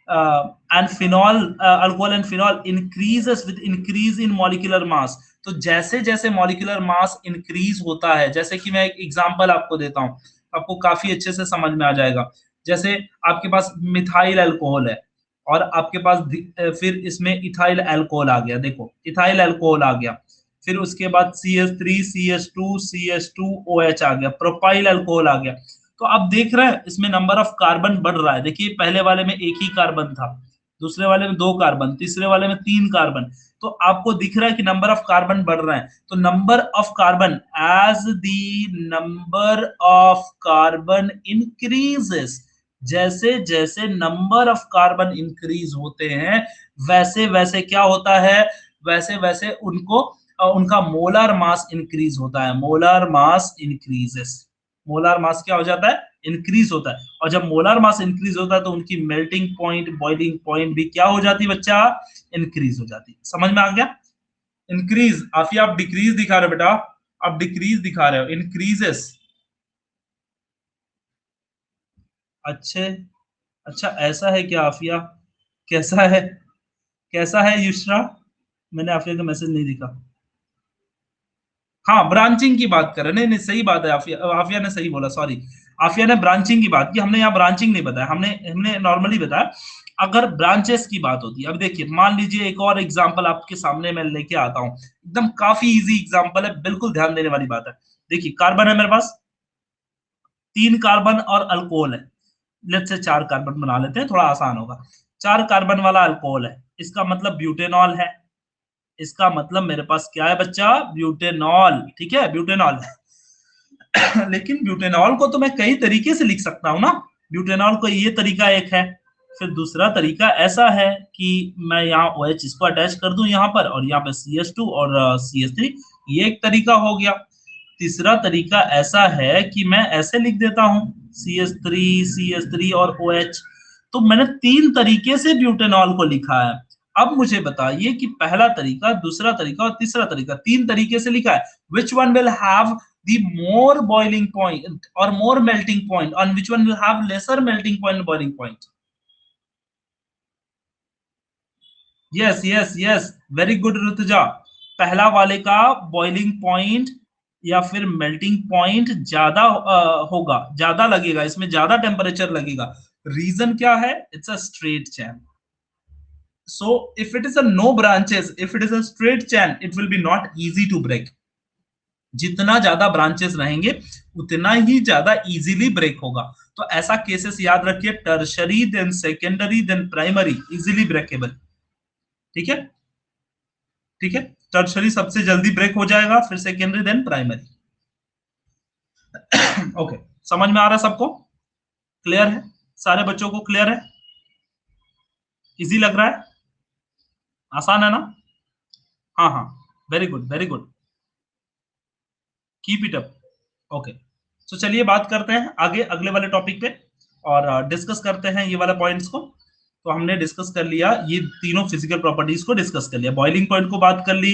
and phenol, alcohol and phenol increases with increase in molecular mass. तो जैसे जैसे मॉलिक्यूलर मास इंक्रीज होता है, जैसे कि मैं एक एग्जांपल आपको देता हूं, आपको काफी अच्छे से समझ में आ जाएगा। जैसे आपके पास मिथाइल अल्कोहल है और आपके पास फिर इसमें इथाइल अल्कोहल आ गया, देखो इथाइल अल्कोहल आ गया, फिर उसके बाद CH3 CH2 CH2OH आ गया, प्रोपाइल अल्कोहल आ गया। तो आप देख रहे हैं इसमें नंबर ऑफ कार्बन बढ़ रहा है। देखिए पहले वाले में एक ही कार्बन था, दूसरे वाले में दो कार्बन, तीसरे वाले में तीन कार्बन। तो आपको दिख रहा है कि नंबर ऑफ कार्बन बढ़ रहे हैं। तो number of carbon, as the number of carbon increases, जैसे जैसे नंबर ऑफ कार्बन इंक्रीज होते हैं वैसे वैसे क्या होता है, वैसे वैसे उनको उनका मोलर मास इंक्रीज होता है, molar mass increases, molar mass क्या हो जाता है, इंक्रीज होता है। और जब मोलर मास इंक्रीज होता है तो उनकी मेल्टिंग पॉइंट, बॉइलिंग पॉइंट भी क्या हो जाती है बच्चा, इंक्रीज हो जाती है। समझ में आ गया, इंक्रीज, आफिया आप डिक्रीज दिखा रहे हो बेटा, आप डिक्रीज दिखा रहे हो, इंक्रीजेस। अच्छे, अच्छा ऐसा है क्या आफिया, कैसा है, कैसा है युश्रा, मैंने आफिया का मैसेज नहीं दिखा। हाँ ब्रांचिंग की बात कर रहे हैं, नहीं नहीं सही बात है, आफिया, आफिया ने सही बोला, सॉरी। आफिया ने ब्रांचिंग की बात की, हमने यहाँ ब्रांचिंग नहीं बताया, हमने हमने नॉर्मली बताया अगर ब्रांचेस की बात होती है। अब देखिए मान लीजिए एक और एग्जांपल आपके सामने मैं लेके आता हूँ, एकदम काफी इजी एग्जांपल है, बिल्कुल ध्यान देने वाली बात है। देखिए कार्बन है मेरे पास, तीन कार्बन और अल्कोहल है, लेट्स से चार कार्बन बना लेते हैं, थोड़ा आसान होगा। चार कार्बन वाला अल्कोहल है, इसका मतलब ब्यूटेनॉल है, इसका मतलब मेरे पास क्या है बच्चा, ब्यूटेनॉल। ठीक है, ब्यूटेनॉल है। लेकिन ब्यूटेनॉल को तो मैं कई तरीके से लिख सकता हूँ ना, ब्यूटेनॉल को ये तरीका एक है, फिर दूसरा तरीका ऐसा है कि मैं यहाँ OH इसको अटैच कर दूं यहाँ पर, और यहाँ पे CH2 और CH3, ये एक तरीका हो गया। तीसरा तरीका ऐसा है कि मैं ऐसे लिख देता हूँ CH3 और OH। तो मैंने तीन तरीके से ब्यूटेनॉल को लिखा है। अब मुझे बताइए कि पहला तरीका, दूसरा तरीका और तीसरा तरीका, तीन तरीके से लिखा है, विच one will have the more boiling point or more melting point, on which one will have lesser melting point and boiling point? Yes, yes, yes, very good Rutuja. पहला वाले का बॉइलिंग पॉइंट या फिर मेल्टिंग पॉइंट ज्यादा होगा, ज्यादा लगेगा, इसमें ज्यादा टेम्परेचर लगेगा। रीजन क्या है, it's a straight chain. So if it is a no branches, if it is a straight chain, it will be not easy to break. जितना ज्यादा ब्रांचेस रहेंगे उतना ही ज्यादा इजीली ब्रेक होगा। तो ऐसा केसेस याद रखिए, tertiary then secondary then primary, easily breakable. ठीक है, ठीक है, टर्शरी सबसे जल्दी ब्रेक हो जाएगा, फिर सेकेंडरी देन प्राइमरी। ओके, समझ में आ रहा है सबको, क्लियर है, सारे बच्चों को क्लियर है, इजी लग रहा है, आसान है ना, हाँ हाँ, very good very good, keep it up. Okay, तो चलिए बात करते हैं आगे अगले वाले टॉपिक पे और डिस्कस करते हैं ये वाले पॉइंट्स को। तो हमने डिस्कस कर लिया ये तीनों फिजिकल प्रॉपर्टीज को डिस्कस कर लिया, बॉइलिंग पॉइंट को बात कर ली,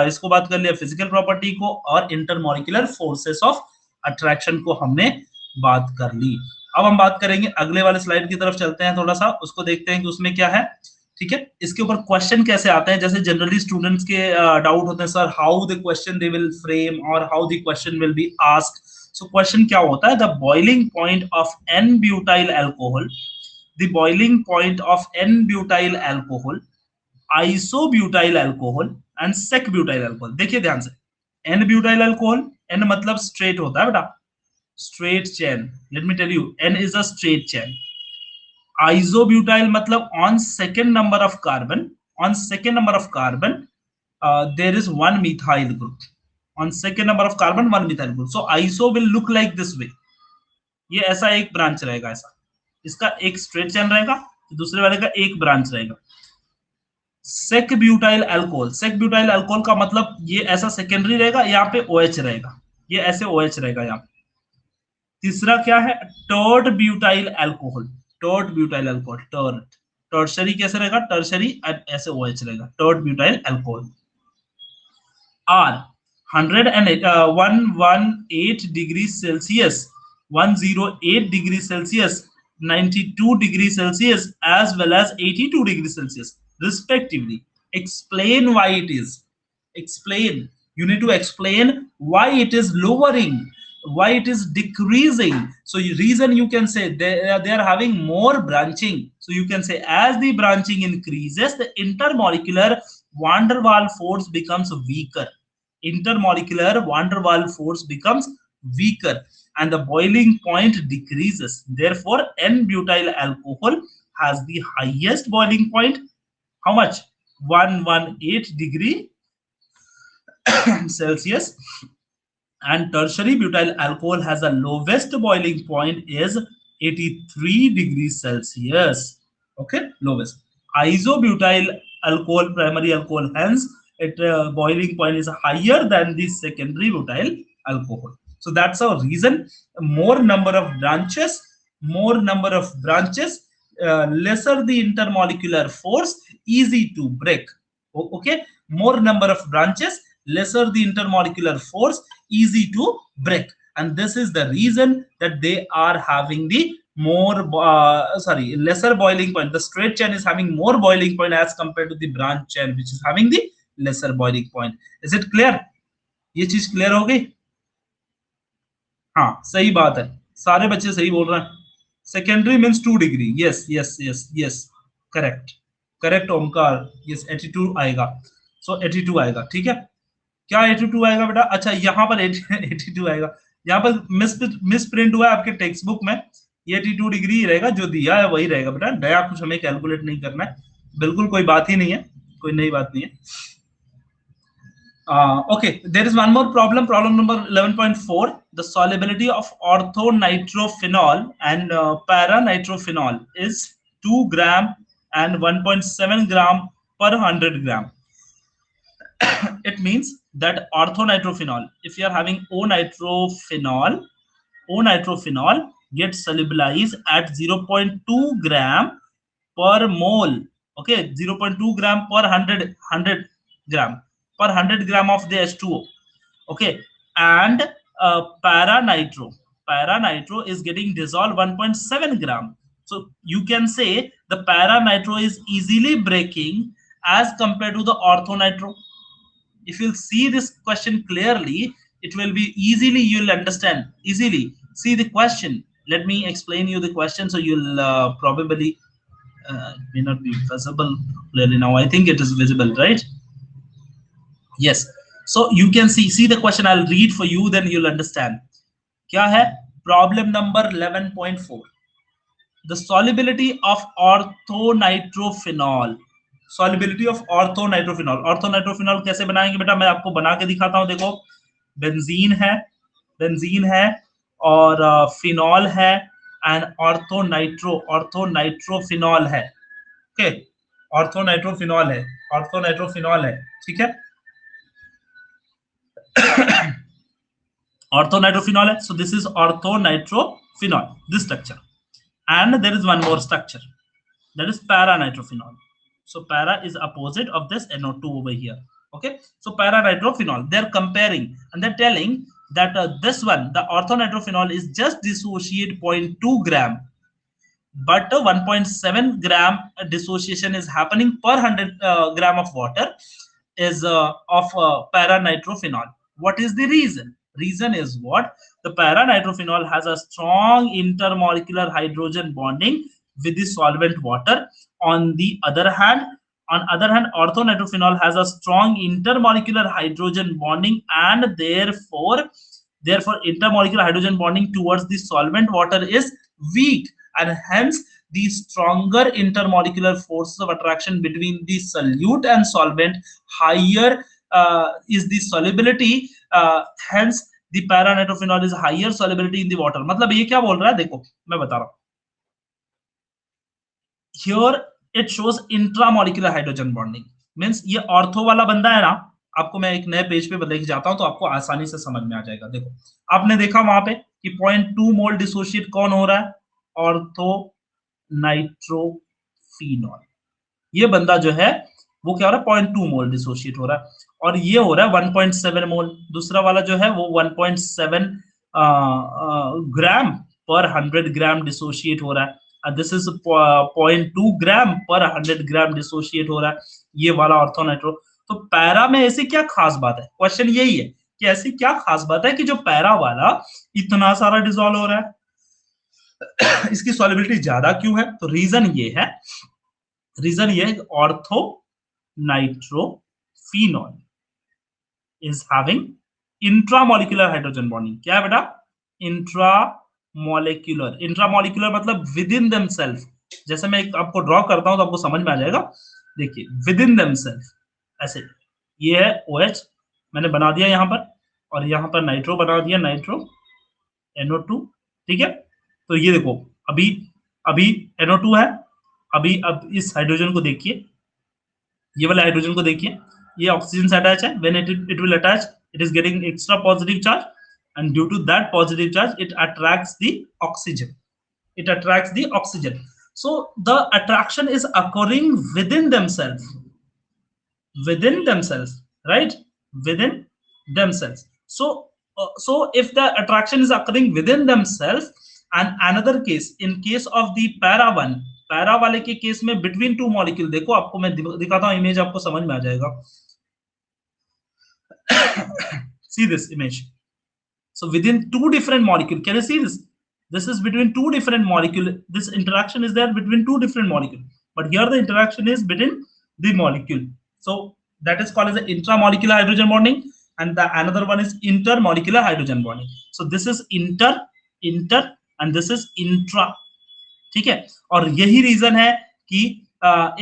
इसको बात कर लिया फिजिकल प्रॉपर्टी को, और इंटरमॉलिक्यूलर फोर्सेस ऑफ अट्रैक्शन को हमने बात कर ली। अब हम बात करेंगे अगले वाले स्लाइड की तरफ चलते हैं, थोड़ा सा उसको देखते हैं कि उसमें क्या है। ठीक है, इसके ऊपर क्वेश्चन कैसे आते हैं, जैसे जनरली स्टूडेंट्स के डाउट होते हैं sir how the question they will frame और how the question will be asked. So question क्या होता है, the boiling point of n butyl alcohol, the boiling point of n-butyl alcohol, isobutyl alcohol and sec-butyl alcohol। देखिए ध्यान से, n-butyl alcohol, n मतलब straight होता है बेटा, straight chain, let me tell you n is a straight chain। isobutyl मतलब on second number of carbon, on second number of carbon there is one methyl group, on second number of carbon one methyl group, so iso will look like this way, ये ऐसा एक ब्रांच रहेगा, ऐसा इसका एक स्ट्रेट चेन रहेगा, दूसरे वाले का एक ब्रांच रहेगा। Sec butyl alcohol, sec butyl alcohol का मतलब ये ऐसा सेकेंडरी रहेगा, यहाँ पे OH रहेगा, ये ऐसे OH रहेगा यहाँ। तीसरा क्या है, टर्ड butyl alcohol, टर्ड butyl alcohol, tertiary कैसे रहेगा, टर्शरी ऐसे OH रहेगा, टर्ड butyl alcohol. R 118 degree Celsius, 108 degree Celsius, 92 degrees Celsius as well as 82 degrees Celsius respectively. Explain why it is. Explain. You need to explain why it is lowering, why it is decreasing. So reason you can say they are having more branching. So you can say as the branching increases, the intermolecular van der Waals force becomes weaker. Intermolecular van der Waals force becomes weaker and the boiling point decreases. Therefore, n-butyl alcohol has the highest boiling point. How much? 118 degree Celsius. And tertiary butyl alcohol has the lowest boiling point is 83 degrees Celsius. Okay, lowest. Isobutyl alcohol, primary alcohol, hence its boiling point is higher than the secondary butyl alcohol. So that's our reason. More number of branches, lesser the intermolecular force, easy to break. Okay, more number of branches, lesser the intermolecular force, easy to break, and this is the reason that they are having the lesser boiling point. The straight chain is having more boiling point as compared to the branch chain which is having the lesser boiling point. Is it clear? ये चीज क्लियर हो गई? हाँ सही बात है, सारे बच्चे सही बोल रहे हैं। Secondary means 2 degree, yes yes yes yes, correct correct Omkar, yes 82 आएगा, सो 82 आएगा। ठीक है, क्या 82 आएगा बेटा? अच्छा यहाँ पर 82 आएगा, यहाँ पर मिस प्रिंट हुआ है आपके टेक्स्ट बुक में, ये 82 डिग्री रहेगा, जो दिया है वही रहेगा बेटा, नया कुछ हमें कैलकुलेट नहीं करना है, बिल्कुल कोई बात ही नहीं है, कोई नई बात नहीं है। Okay, there is one more problem, problem number 11.4. The solubility of orthonitrophenol and paranitrophenol is 2 gram and 1.7 gram per 100 gram. It means that orthonitrophenol, if you are having O-nitrophenol gets solubilized at 0.2 gram per mole. Okay, 0.2 gram per 100 gram. Per 100 gram of the H2O. Okay, and paranitro is getting dissolved 1.7 gram. So you can say the paranitro is easily breaking as compared to the orthonitro. If you'll see this question clearly, it will be easily, you'll understand easily. See the question. Let me explain you the question, so you'll probably it may not be visible clearly now. I think it is visible, right? Yes, so you can see the question. I'll read for you, then you'll understand. क्या है? Problem number 11.4. The solubility of orthonitrophenol. Solubility of orthonitrophenol. Orthonitrophenol कैसे बनाएंगे बेटा? मैं आपको बना के दिखाता हूँ। देखो, बेंजीन है और फिनॉल है एंड ऑर्थोनाइट्रोफिनॉल है। ओके, ऑर्थोनाइट्रोफिनॉल है, ठीक है। Orthonitrophenol, so this is orthonitrophenol, this structure, and there is one more structure. that is para-nitrophenol. So para is opposite of this NO2 over here. Okay, so para-nitrophenol, they're comparing and they're telling that this one, the orthonitrophenol, is just dissociate 0.2 gram, but 1.7 gram dissociation is happening per 100 gram of water is of para-nitrophenol. What is the reason? Reason is what? The para-nitrophenol has a strong intermolecular hydrogen bonding with the solvent water. On the other hand, orthonitrophenol has a strong intermolecular hydrogen bonding, and therefore intermolecular hydrogen bonding towards the solvent water is weak, and hence the stronger intermolecular forces of attraction between the solute and solvent, higher is the solubility, hence the para-nitrophenol is higher solubility in the water. मतलब ये क्या बोल रहा है, देखो मैं बता रहा हूं. Here it shows intramolecular hydrogen bonding, means ये ऑर्थो वाला बंदा है ना, आपको मैं एक नए पेज पे लेके जाता हूं तो आपको आसानी से समझ में आ जाएगा. देखो आपने देखा वहां पे कि 0.2 मोल डिसोशिएट कौन हो रहा है, ऑर्थो नाइट्रोफिनॉल. ये बंदा जो है वो क्या हो रहा है, 0.2 मोल डिसोशिएट हो रहा है, और ये हो रहा है 1.7 मोल. दूसरा वाला जो है वो 1.7 ग्राम पर 100 ग्राम डिसोशिएट हो रहा है, and this is 0.2 ग्राम पर 100 ग्राम डिसोशिएट हो रहा है, ये वाला ऑर्थोनाइट्रो. तो पैरा में ऐसी क्या खास बात है, क्वेश्चन यही है कि ऐसी क्या खास बात है कि जो पैरा वाला इतना सारा डिसॉल्व हो रहा है, इसकी सॉल्युबिलिटी ज्यादा क्यों है? तो रीजन ये है ortho nitrophenol is having intramolecular hydrogen bonding. क्या है बेटा? इंट्रामोलिकुलर मतलब विद इन themselves. जैसे मैं आपको ड्रॉ करता हूं तो आपको समझ में आ जाएगा. देखिए विद इन themselves ऐसे, ये है OH मैंने बना दिया यहाँ पर, और यहाँ पर नाइट्रो बना दिया, नाइट्रो NO2. ठीक है, तो ये देखो अभी NO2 है, अब इस हाइड्रोजन को देखिए, ये वाला हाइड्रोजन को देखिए, ये ऑक्सीजन से अटैच है. When it will attach, it is getting extra positive charge, and due to that positive charge it attracts the oxygen. So the attraction is occurring within themselves, right? Within themselves. So if the attraction is occurring within themselves, and another case, in case of the para वाले के केस में between two molecule, देखो आपको मैं दिखाता हूं इमेज, आपको समझ में आ जाएगा. See this image. So within two different molecule, can you see this? This is between two different molecule. This interaction is there between two different molecule, but here the interaction is between the molecule. So that is called as the intramolecular hydrogen bonding, and the another one is intermolecular hydrogen bonding. So this is inter and this is intra. ठीक है, और यही रीजन है कि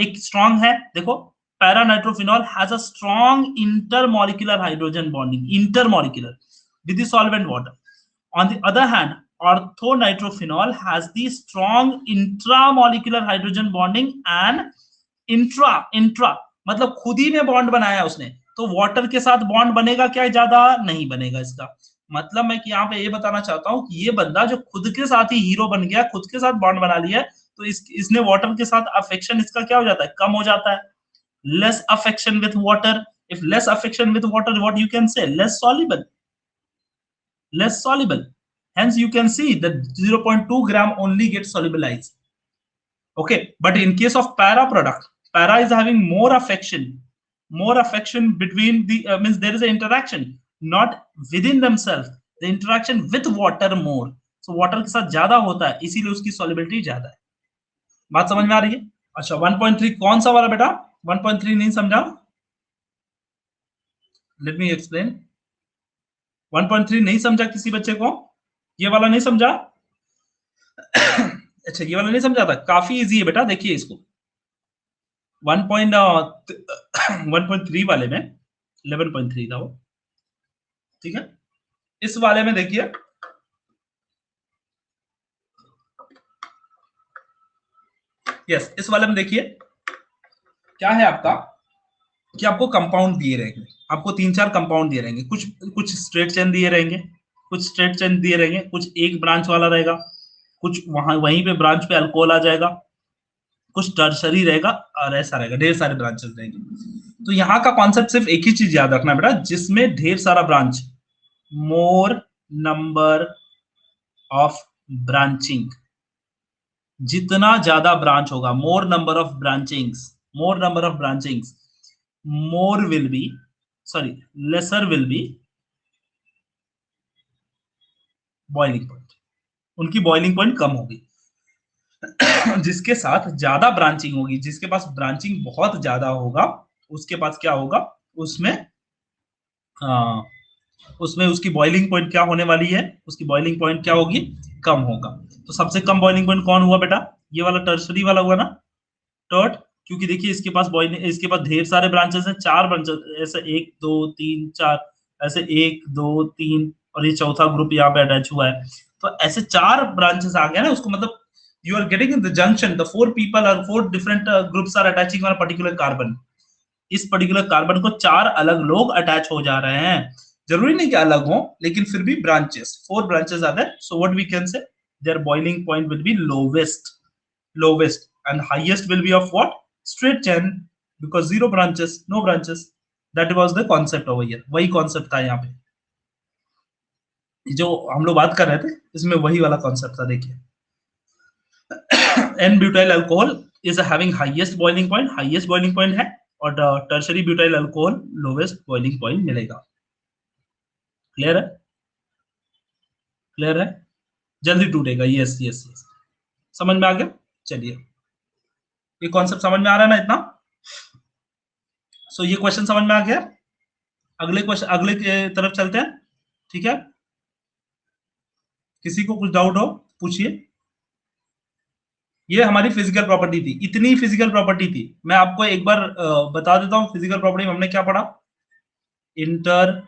एक स्ट्रॉन्ग है. देखो para-nitrophenol has a strong intermolecular hydrogen bonding, intermolecular, with the solvent water. On the other hand, orthonitrophenol has the strong intramolecular hydrogen bonding and intra मतलब खुद ही में बॉन्ड बनाया उसने, तो वाटर के साथ बॉन्ड बनेगा क्या? ज्यादा नहीं बनेगा. इसका मतलब मैं कि यहाँ पे ये बताना चाहता हूँ कि ये बंदा जो खुद के साथ ही हीरो बन गया, खुद के साथ बॉन्ड बना लिया, तो इसने वाटर के साथ अफेक्शन इसका क्या हो जाता है? कम हो जाता है. Less affection with water. If less affection with water, what you can say? Less soluble. Hence you can see that 0.2 gram only gets solubilized. Okay, but in case of para product, para is having more affection between the means there is an interaction, not within themselves, the interaction with water more. So water के साथ ज्यादा होता है, इसीलिए उसकी solubility ज्यादा है. बात समझ में आ रही है? अच्छा 1.3 कौन सा वाला बेटा? 1.3 नहीं समझा? Let me explain. 1.3 नहीं समझा किसी बच्चे को? ये वाला नहीं समझा? अच्छा ये वाला नहीं समझा था? काफी इजी है बेटा, देखिए इसको. 1.3 वाले में 11.3 था वो. ठीक है, इस वाले में देखिए, यस इस वाले में देखिए क्या है आपका, कि आपको कंपाउंड दिए रहेंगे, आपको 3-4 कंपाउंड दिए रहेंगे, कुछ स्ट्रेट चेन दिए रहेंगे, कुछ एक ब्रांच वाला रहेगा, कुछ वहीं पे ब्रांच पे अल्कोहल आ जाएगा. कुछ टर्शरी रहेगा और ऐसा रहेगा, ढेर सारे ब्रांचेस रहेंगे। तो यहाँ का कॉन्सेप्ट सिर्फ एक ही चीज याद रखना बेटा, जिसमें ढेर सारा branch, more number of branching, जितना ज्यादा ब्रांच होगा, more number of branchings, more number of branchings, more will be, sorry, lesser will be boiling point, उनकी बॉइलिंग पॉइंट कम होगी। जिसके साथ ज्यादा ब्रांचिंग होगी, जिसके पास ब्रांचिंग बहुत ज्यादा होगा, उसके पास क्या होगा, उसमें उसमें उसकी बॉइलिंग पॉइंट क्या होने वाली है, उसकी बॉइलिंग पॉइंट क्या होगी, कम होगा। तो सबसे कम बॉइलिंग पॉइंट कौन हुआ बेटा, ये वाला टर्सरी वाला हुआ ना, टर्ट, क्योंकि देखिए इसके पास बॉइलिंग, इसके पास ढेर सारे ब्रांचेस हैं, 4 ब्रांचेस, ऐसे 1 2 3 4, ऐसे 1 2 3, और ये चौथा ग्रुप यहाँ पे अटैच हुआ है। तो ऐसे 4 ब्रांचेस आ गया ना, उसको मतलब you are getting in the junction, the 4 people or 4 different groups are attaching on a particular carbon। इस पर्टिकुलर कार्बन को 4 अलग लोग अटैच हो जा रहे हैं, जरूरी नहीं कि अलग हो, लेकिन फिर भी branches, 4 branches are there, so what we can say, their boiling point will be lowest and highest will be of what, straight chain, because zero branches, no branches, that was the concept over here, वही concept था यहाँ पे जो हम लोग बात कर रहे थे, इसमें वही वाला concept था। देखिए n-butyl alcohol is having highest boiling point है, और tertiary butyl alcohol lowest boiling point मिलेगा। क्लियर है, क्लियर है, जल्दी टूटेगा, यस यस यस, समझ में आ गया। चलिए ये कॉन्सेप्ट समझ में आ रहा है ना इतना, सो ये क्वेश्चन समझ में आ गया। अगले क्वेश्चन, अगले के तरफ चलते हैं, ठीक है। किसी को कुछ डाउट हो पूछिए। ये हमारी फिजिकल प्रॉपर्टी थी, इतनी फिजिकल प्रॉपर्टी थी। मैं आपको एक बार बता देता हूँ फिजिकल प्रॉपर्टी में हमने क्या पढ़ा, इंटर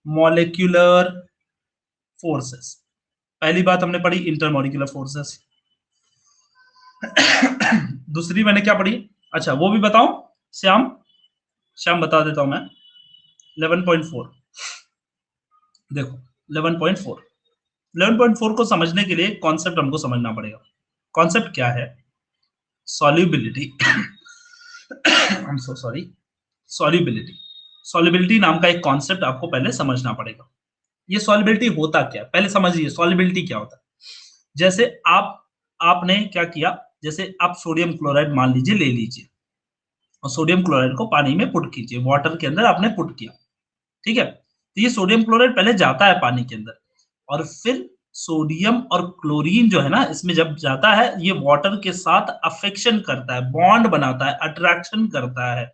मॉलिक्यूलर फोर्सेस, पहली बात हमने पढ़ी इंटरमॉलिक्यूलर फोर्सेस। दूसरी मैंने क्या पढ़ी, अच्छा वो भी बताओ, श्याम, श्याम बता देता हूं मैं, 11.4 देखो, 11.4 11.4 को समझने के लिए कॉन्सेप्ट हमको समझना पड़ेगा। कॉन्सेप्ट क्या है, solubility, I am so sorry, solubility, solubility नाम का एक कॉन्सेप्ट आपको पहले समझना पड़ेगा। ये सॉल्युबिलिटी होता क्या, पहले समझिए सॉल्युबिलिटी क्या होता है। जैसे आपने क्या किया, जैसे आप सोडियम क्लोराइड मान लीजिए, ले लीजिए, और सोडियम क्लोराइड को पानी में पुट कीजिए, वाटर के अंदर आपने पुट किया, ठीक है। तो ये सोडियम क्लोराइड पहले जाता है पानी के अंदर, और फिर सोडियम और क्लोरीन जो है ना, इसमें जब जाता है, ये वाटर के साथ अफेक्शन करता है, बॉन्ड बनाता है, अट्रैक्शन करता है,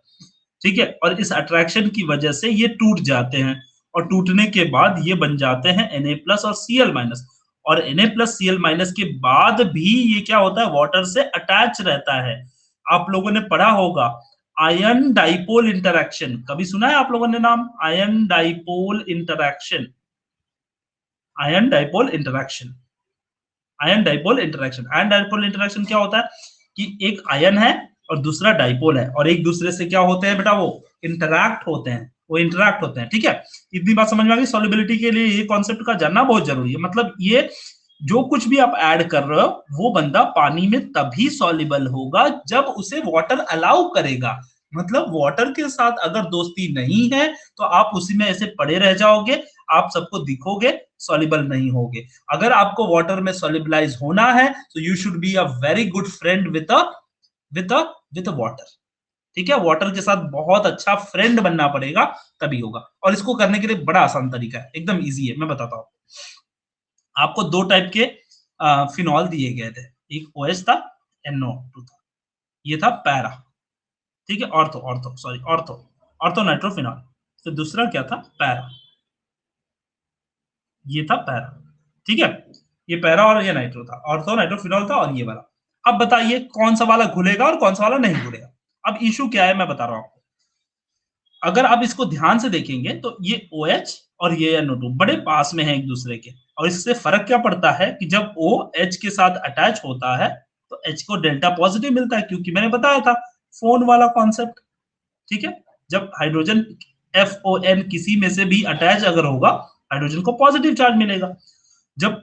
ठीक है। और इस अट्रैक्शन की वजह से ये टूट जाते हैं, और टूटने के बाद ये बन जाते हैं Na+ और Cl-, और Na+Cl- के बाद भी ये क्या होता है, वाटर से अटैच रहता है। आप लोगों ने पढ़ा होगा आयन डाइपोल इंटरैक्शन, कभी सुना है आप लोगों ने नाम, ion dipole interaction, ion dipole interaction, ion dipole interaction. Ion dipole interaction क्या होता है कि एक आयन है और दूसरा डाइपोल है, और एक दूसरे से क्या होते हैं बेटा, वो इंटरैक्ट होते हैं, वो इंटरैक्ट होते हैं, ठीक है। इतनी बात समझ में आ गई। सॉल्युबिलिटी के लिए ये कॉन्सेप्ट का जानना बहुत जरूरी है, मतलब ये जो कुछ भी आप ऐड कर रहे हो, वो बंदा पानी में तभी सॉल्युबल होगा जब उसे वाटर अलाउ करेगा। मतलब वाटर के साथ अगर दोस्ती नहीं है तो आप उसी में ऐसे पड़े रह जाओगे, आप सबको दिखोगे, सॉल्युबल नहीं होगे। अगर आपको वाटर में सॉल्युबलाइज होना है तो you should be a very good friend with water, ठीक है। वाटर के साथ बहुत अच्छा फ्रेंड बनना पड़ेगा, तभी होगा। और इसको करने के लिए बड़ा आसान तरीका है, एकदम इजी है, मैं बताता हूं। आपको 2 टाइप के फिनॉल दिए गए थे, एक OH था, NO2 था, ये था पैरा, ठीक है, ऑर्थो नाइट्रोफिनॉल। तो दूसरा क्या था, पैरा, ये था पैरा, ठीक है। ये पैरा और ये नाइट्रो था, ऑर्थो नाइट्रोफिनॉल था, और ये वाला। अब बताइए कौन सा वाला घुलेगा और कौन सा वाला नहीं घुलेगा। अब इशू क्या है मैं बता रहा हूं आपको, अगर आप इसको ध्यान से देखेंगे तो ये OH और ये NO2 बड़े पास में है एक दूसरे के, और इससे फर्क क्या पड़ता है कि जब OH के साथ अटैच होता है तो H को डेल्टा पॉजिटिव मिलता है, क्योंकि मैंने बताया था फोन वाला कॉन्सेप्ट, ठीक है। जब हाइड्रोजन FON किसी में से भी अटैच अगर होगा, हाइड्रोजन को पॉजिटिव चार्ज मिलेगा। जब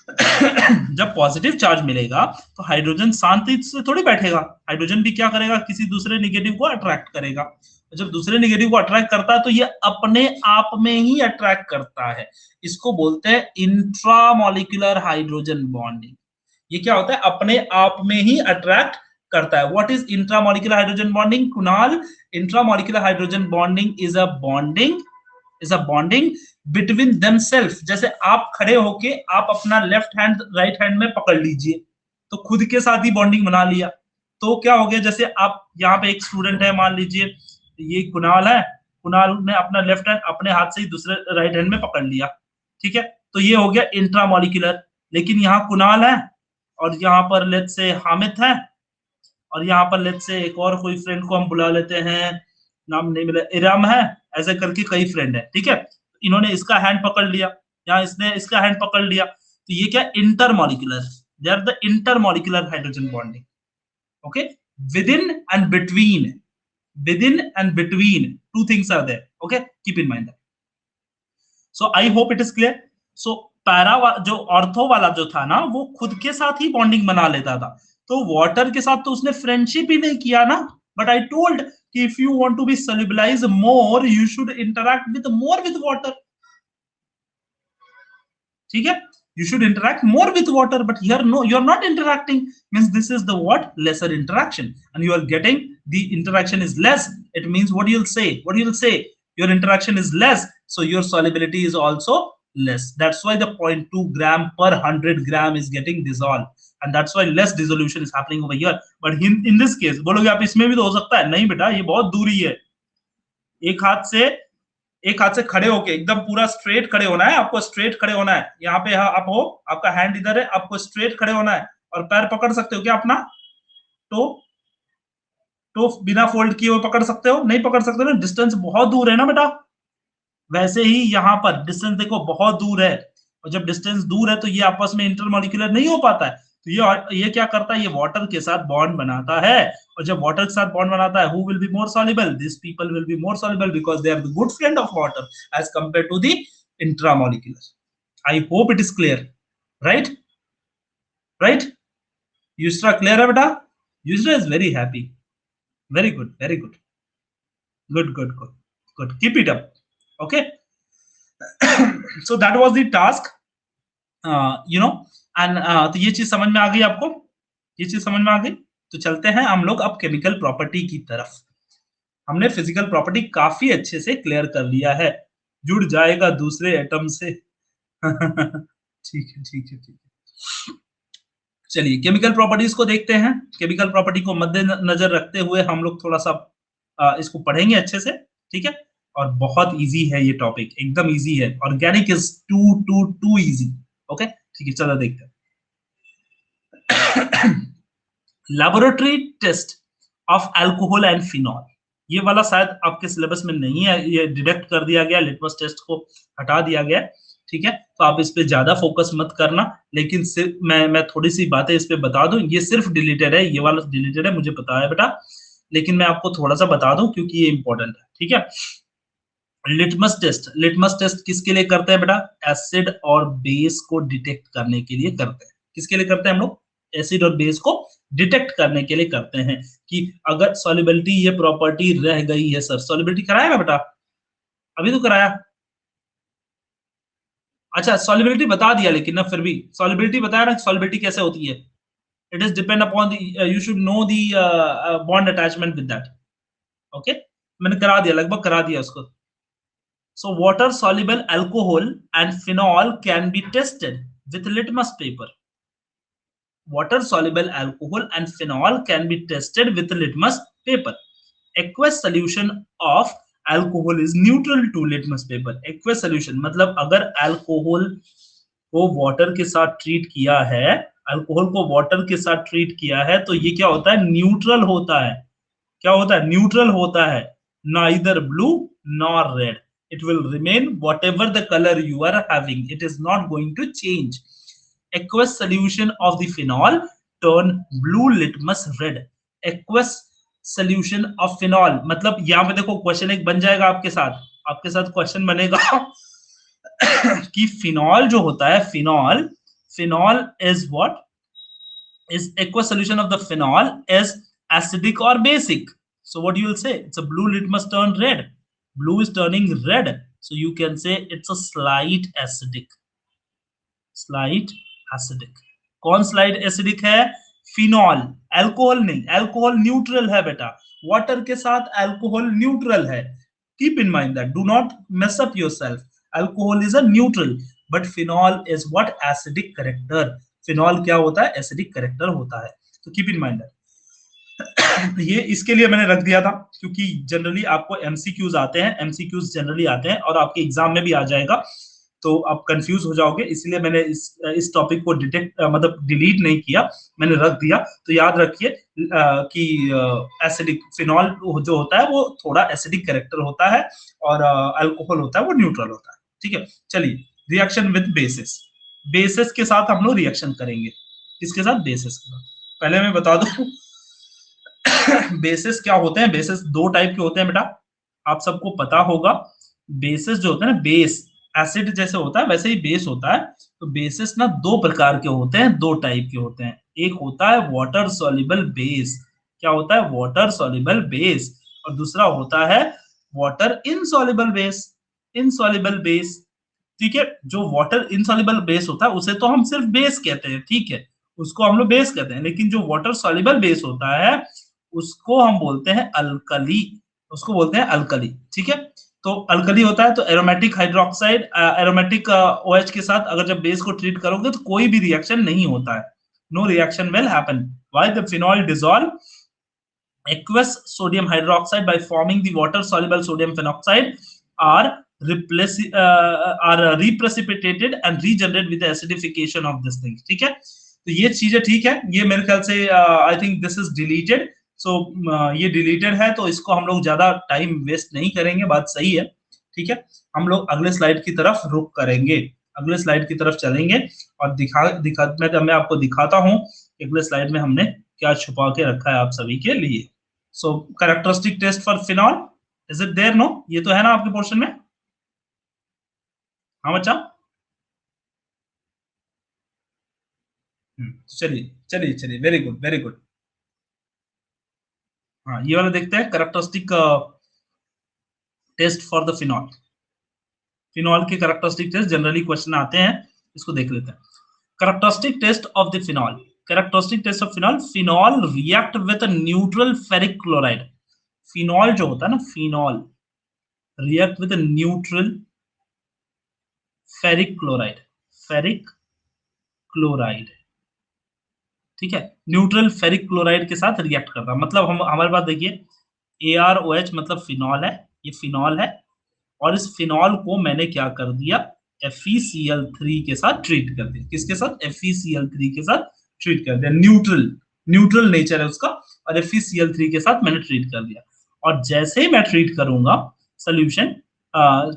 जब पॉजिटिव चार्ज मिलेगा तो हाइड्रोजन शांति से थोड़ी बैठेगा, हाइड्रोजन भी क्या करेगा, किसी दूसरे नेगेटिव को अट्रैक्ट करेगा। जब दूसरे नेगेटिव को अट्रैक्ट करता है तो ये अपने आप में ही अट्रैक्ट करता है, इसको बोलते हैं इंट्रामॉलिक्यूलर हाइड्रोजन बॉन्डिंग। ये क्या होता है, अपने आप में ही अट्रैक्ट करता है। What is intramolecular hydrogen bonding Kunal? Intramolecular hydrogen bonding is a bonding between themselves. जैसे आप खड़े होके आप अपना लेफ्ट हैंड राइट हैंड में पकड़ लीजिए तो खुद के साथ ही बॉन्डिंग बना लिया। तो क्या हो गया, जैसे आप यहाँ पे एक स्टूडेंट है, मान लीजिए ये कुणाल है, कुणाल ने अपना लेफ्ट हैंड अपने हाथ से ही दूसरे राइट हैंड में पकड़ लिया, ठीक है, तो ये हो गया इंट्रामॉलिक्यूलर। लेकिन यहाँ कुणाल है और यहाँ पर लेट्स से हामिद है और यहाँ पर लेट्स से एक और कोई फ्रेंड को हम बुला लेते हैं, नाम नहीं मिला, इराम है, ऐसे करके कई फ्रेंड है, ठीक है। इन्होंने इसका हैंड पकड़ लिया, यहाँ इसने इसका हैंड पकड़ लिया, तो ये क्या, intermolecular, they are the intermolecular hydrogen bonding. Okay, within and between, within and between two things are there. Okay, keep in mind that. So I hope it is clear. So para जो ऑर्थो वाला जो था ना, वो खुद के साथ ही बॉन्डिंग बना लेता था, तो वाटर के साथ तो उसने फ्रेंडशिप ही नहीं किया ना। बट आई टोल्ड कि if you want to be solubilize more you should interact with more with water, ठीक है, you should interact more with water, but here no, you are not interacting, means this is the what, lesser interaction, and you are getting the interaction is less. It means what you'll say your interaction is less, so your solubility is also less. That's why the 0.2 gram per 100 gram is getting dissolved, and that's why less dissolution is happening over here. But in this case बोलोगे आप इसमें भी तो हो सकता है, नहीं बेटा, ये बहुत दूरी है। एक हाथ से खड़े होके एकदम पूरा स्ट्रेट खड़े होना है, आपको स्ट्रेट खड़े होना है। यहाँ पे आप हो, आपका हैंड इधर है, आपको स्ट्रेट खड़े होना है और पैर पकड़ सकते हो क्या अपना, तो बिना फोल्ड किए हुए पकड़ सकते हो, नहीं पकड़ सकते ना, डिस्टेंस बहुत दूर है ना बेटा। वैसे ही यहाँ पर डिस्टेंस देखो बहुत दूर है, और जब डिस्टेंस दूर है तो ये आपस में इंटरमॉलिक्यूलर नहीं हो पाता है, तो ये क्या करता है, ये वाटर के साथ बॉन्ड बनाता है, और जब वाटर के साथ बॉन्ड बनाता है, who will be more soluble? These people will be more soluble because they are the good friend of water as compared to the intramolecular. I hope it is clear, right? Right? Yusra clear है बेटा? Yusra is very happy. Very good, very good. Good. Keep it up. Okay. So that was the task. You know, and तो ये चीज समझ में आ गई आपको, ये चीज समझ में आ गई। तो चलते हैं हम लोग अब केमिकल प्रॉपर्टी की तरफ। हमने फिजिकल प्रॉपर्टी काफी अच्छे से क्लियर कर लिया है, जुड़ जाएगा दूसरे एटम से। ठीक है। चलिए केमिकल प्रॉपर्टीज को देखते हैं। केमिकल प्रॉपर्टी को मद्देनजर रखते हुए हम लोग थोड़ा सा इसको पढ़ेंगे अच्छे से, ठीक है। और बहुत इजी है ये टॉपिक, एकदम इजी है। Organic is too easy. Okay, ठीक है, चलो देखते हैं। Laboratory test of alcohol and phenol, ये वाला शायद आपके सिलेबस में नहीं है, ये डिडक्ट कर दिया गया, लिटमस टेस्ट को हटा दिया गया, ठीक है। तो आप इस पे ज्यादा फोकस मत करना, लेकिन सिर्फ मैं थोड़ी सी बातें इस पे बता दूं। ये सिर्फ डिलीटेड है, ये वाला डिलीटेड है, मुझे पता है बेटा, लेकिन मैं आपको थोड़ा सा बता दूं क्योंकि ये इंपॉर्टेंट है, ठीक है। लिटमस टेस्ट किसके लिए करते हैं बेटा? एसिड और बेस को डिटेक्ट करने के लिए करते हैं। किसके लिए करते हैं हम लोग? एसिड और बेस को डिटेक्ट करने के लिए करते हैं कि अगर सॉल्युबिलिटी ये प्रॉपर्टी रह गई है। सर सॉल्युबिलिटी कराया ना बेटा? अभी तो कराया। अच्छा सॉल्युबिलिटी बता दिया, लेकिन ना फिर भी सॉल्युबिलिटी बताया ना, सॉल्युबिलिटी कैसे होती है। It is depend upon the, you should know the bond attachment with that. Okay, मैंने करा दिया, लगभग करा दिया उसको। So water soluble alcohol and phenol can be tested with litmus paper. Water soluble alcohol and phenol can be tested with litmus paper. Aqueous solution of alcohol is neutral to litmus paper. Aqueous solution मतलब अगर अल्कोहल को वाटर के साथ ट्रीट किया है, अल्कोहल को वाटर के साथ ट्रीट किया है, तो ये क्या होता है? न्यूट्रल होता है। क्या होता है? न्यूट्रल होता है। Neither blue nor red. It will remain whatever the color you are having. It is not going to change. Aqueous solution of the phenol turn blue litmus red. Aqueous solution of phenol मतलब यहाँ पे देखो क्वेश्चन एक बन जाएगा आपके साथ क्वेश्चन बनेगा कि फिनॉल जो होता है, phenol is what? Is aqueous solution of the phenol is acidic or basic? So what you will say? It's a blue litmus turned red. Blue is turning red, so you can say it's a slight acidic. Slight acidic. कौन स्लाइट एसिडिक है? फिनॉल. अल्कोहल नहीं, अल्कोहल न्यूट्रल है बेटा. वाटर के साथ अल्कोहल न्यूट्रल है. Keep in mind that. Do not mess up yourself. Alcohol is a neutral, but phenol is what? Acidic character. Phenol क्या होता है? एसिडिक कैरेक्टर होता है. तो कीप इन माइंड दैट. ये इसके लिए मैंने रख दिया था क्योंकि जनरली आपको एमसीक्यूज आते हैं, एमसीक्यूज जनरली आते हैं और आपके एग्जाम में भी आ जाएगा, तो आप कंफ्यूज हो जाओगे. इसलिए मैंने इस टॉपिक को मतलब डिलीट नहीं किया, मैंने रख दिया. तो याद रखिए कि एसिडिक फिनॉल जो होता है वो थोड़ा एसिडिक कैरेक्टर होता है और अल्कोहल होता है वो न्यूट्रल होता है. ठीक है, चलिए. Reaction with basis. बेसिस के साथ हम लोग रिएक्शन करेंगे. किसके साथ? बेसिस के साथ. पहले मैं बता दूं बेसिस क्या होते हैं. बेसिस दो टाइप के होते हैं बेटा, आप सबको पता होगा. बेसिस जो होता है ना, बेस एसिड जैसे होता है वैसे ही बेस होता है. तो बेसिस ना दो प्रकार के होते हैं, दो टाइप के होते हैं. एक होता है वाटर सॉल्युबल बेस. क्या होता है? Water soluble base. और दूसरा होता है water insoluble base. Insoluble base, ठीक है. जो वाटर इनसॉल्युबल बेस होता है उसे तो हम सिर्फ बेस कहते हैं, ठीक है, उसको हम लोग बेस कहते हैं. लेकिन जो वाटर सॉल्युबल बेस होता है उसको हम बोलते हैं अल्कली. उसको बोलते हैं अल्कली, ठीक है. तो अल्कली होता है तो एरोमेटिक हाइड्रोक्साइड, एरोमेटिक OH के साथ अगर जब बेस को ट्रीट करोगे तो कोई भी रिएक्शन नहीं होता है. No reaction will happen. Why? The phenol dissolve aqueous sodium hydroxide by forming the water soluble sodium phenoxide are reprecipitated and regenerated with the acidification of this thing. ठीक है, तो ये चीजें ठीक है. ये मेरे ख्याल से I think this is deleted. So ये डिलीटेड है तो इसको हम लोग ज्यादा टाइम वेस्ट नहीं करेंगे. बात सही है, ठीक है. हम लोग अगले स्लाइड की तरफ रुक करेंगे, अगले स्लाइड की तरफ चलेंगे और मैं आपको दिखाता हूँ अगले स्लाइड में हमने क्या छुपा के रखा है आप सभी के लिए. So characteristic test for phenol, is it there? No, ये तो है ना आपके पोर्शन में? हाँ बच्चा, चलिए चलिए चलिए, वेरी गुड वेरी गुड. हाँ, ये वाला देखते हैं, characteristic test for the phenol. Phenol के कैरेक्टरिस्टिक टेस्ट जनरली क्वेश्चन आते हैं, इसको देख लेते हैं. Characteristic test of the phenol. Characteristic test of phenol. Phenol react with a neutral ferric chloride. फिनॉल जो होता है ना, phenol react with a neutral ferric chloride. Ferric chloride, ठीक है. न्यूट्रल फेरिक क्लोराइड के साथ रिएक्ट करता है. मतलब हम हमारे पास देखिए ArOH मतलब फिनॉल है, ये फिनॉल है. और इस फिनॉल को मैंने क्या कर दिया? FeCl3 के साथ ट्रीट कर दिया. किसके साथ? FeCl3 के साथ ट्रीट कर दिया. न्यूट्रल, न्यूट्रल नेचर है उसका और FeCl3 के साथ मैंने ट्रीट कर दिया. और जैसे ही मैं ट्रीट करूंगा solution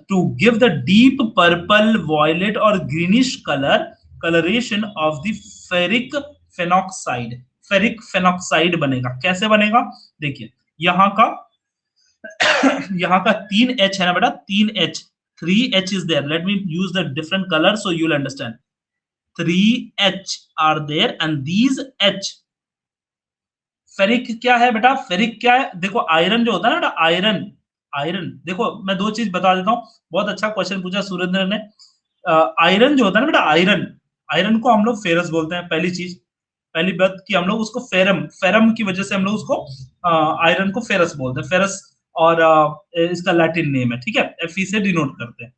to give the deep purple, violet और greenish colouration of the ferric phenoxide. Ferric phenoxide बनेगा. कैसे बनेगा? देखिए यहाँ का 3 H है ना बेटा, 3 H, 3 H is there. Let me use the different color so you'll understand. 3 H are there and these H. Ferric क्या है बेटा? फेरिक क्या है? देखो आयरन जो होता है ना बेटा, आयरन देखो मैं दो चीज बता देता हूँ. बहुत अच्छा क्वेश्चन पूछा सुरेंद्र ने. आयरन जो होता है ना बेटा, आयरन को हम लोग फेरस बोलते हैं. पहली बात कि हम लोग उसको फेरम की वजह से हम लोग उसको आयरन को फेरस बोलते हैं. फेरस और इसका लैटिन नेम है, ठीक है. Fe से डिनोट करते हैं.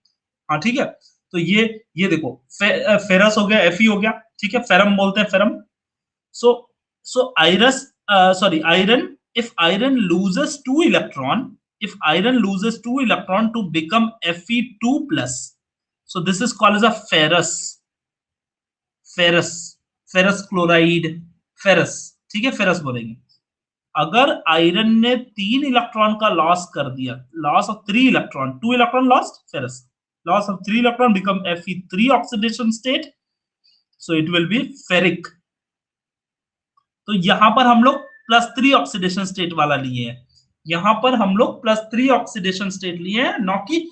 हाँ ठीक है. तो ये देखो फेरस हो गया, Fe हो गया, ठीक है. फेरम बोलते हैं, ferrum. So iron, if iron loses 2 electron to become Fe2 plus, so this is called as a ferrous chloride. Ferrous, ठीक है, फेरस बोलेंगे. अगर आयरन ने 3 इलेक्ट्रॉन का लॉस कर दिया, loss of 3 electron, 2 electron lost, ferrous. Loss of 3 electron become Fe3 oxidation state, so it will be ferric. तो यहां पर हम लोग +3 ऑक्सीडेशन स्टेट वाला लिए हैं. यहां पर हम लोग +3 ऑक्सीडेशन स्टेट लिए हैं, ना कि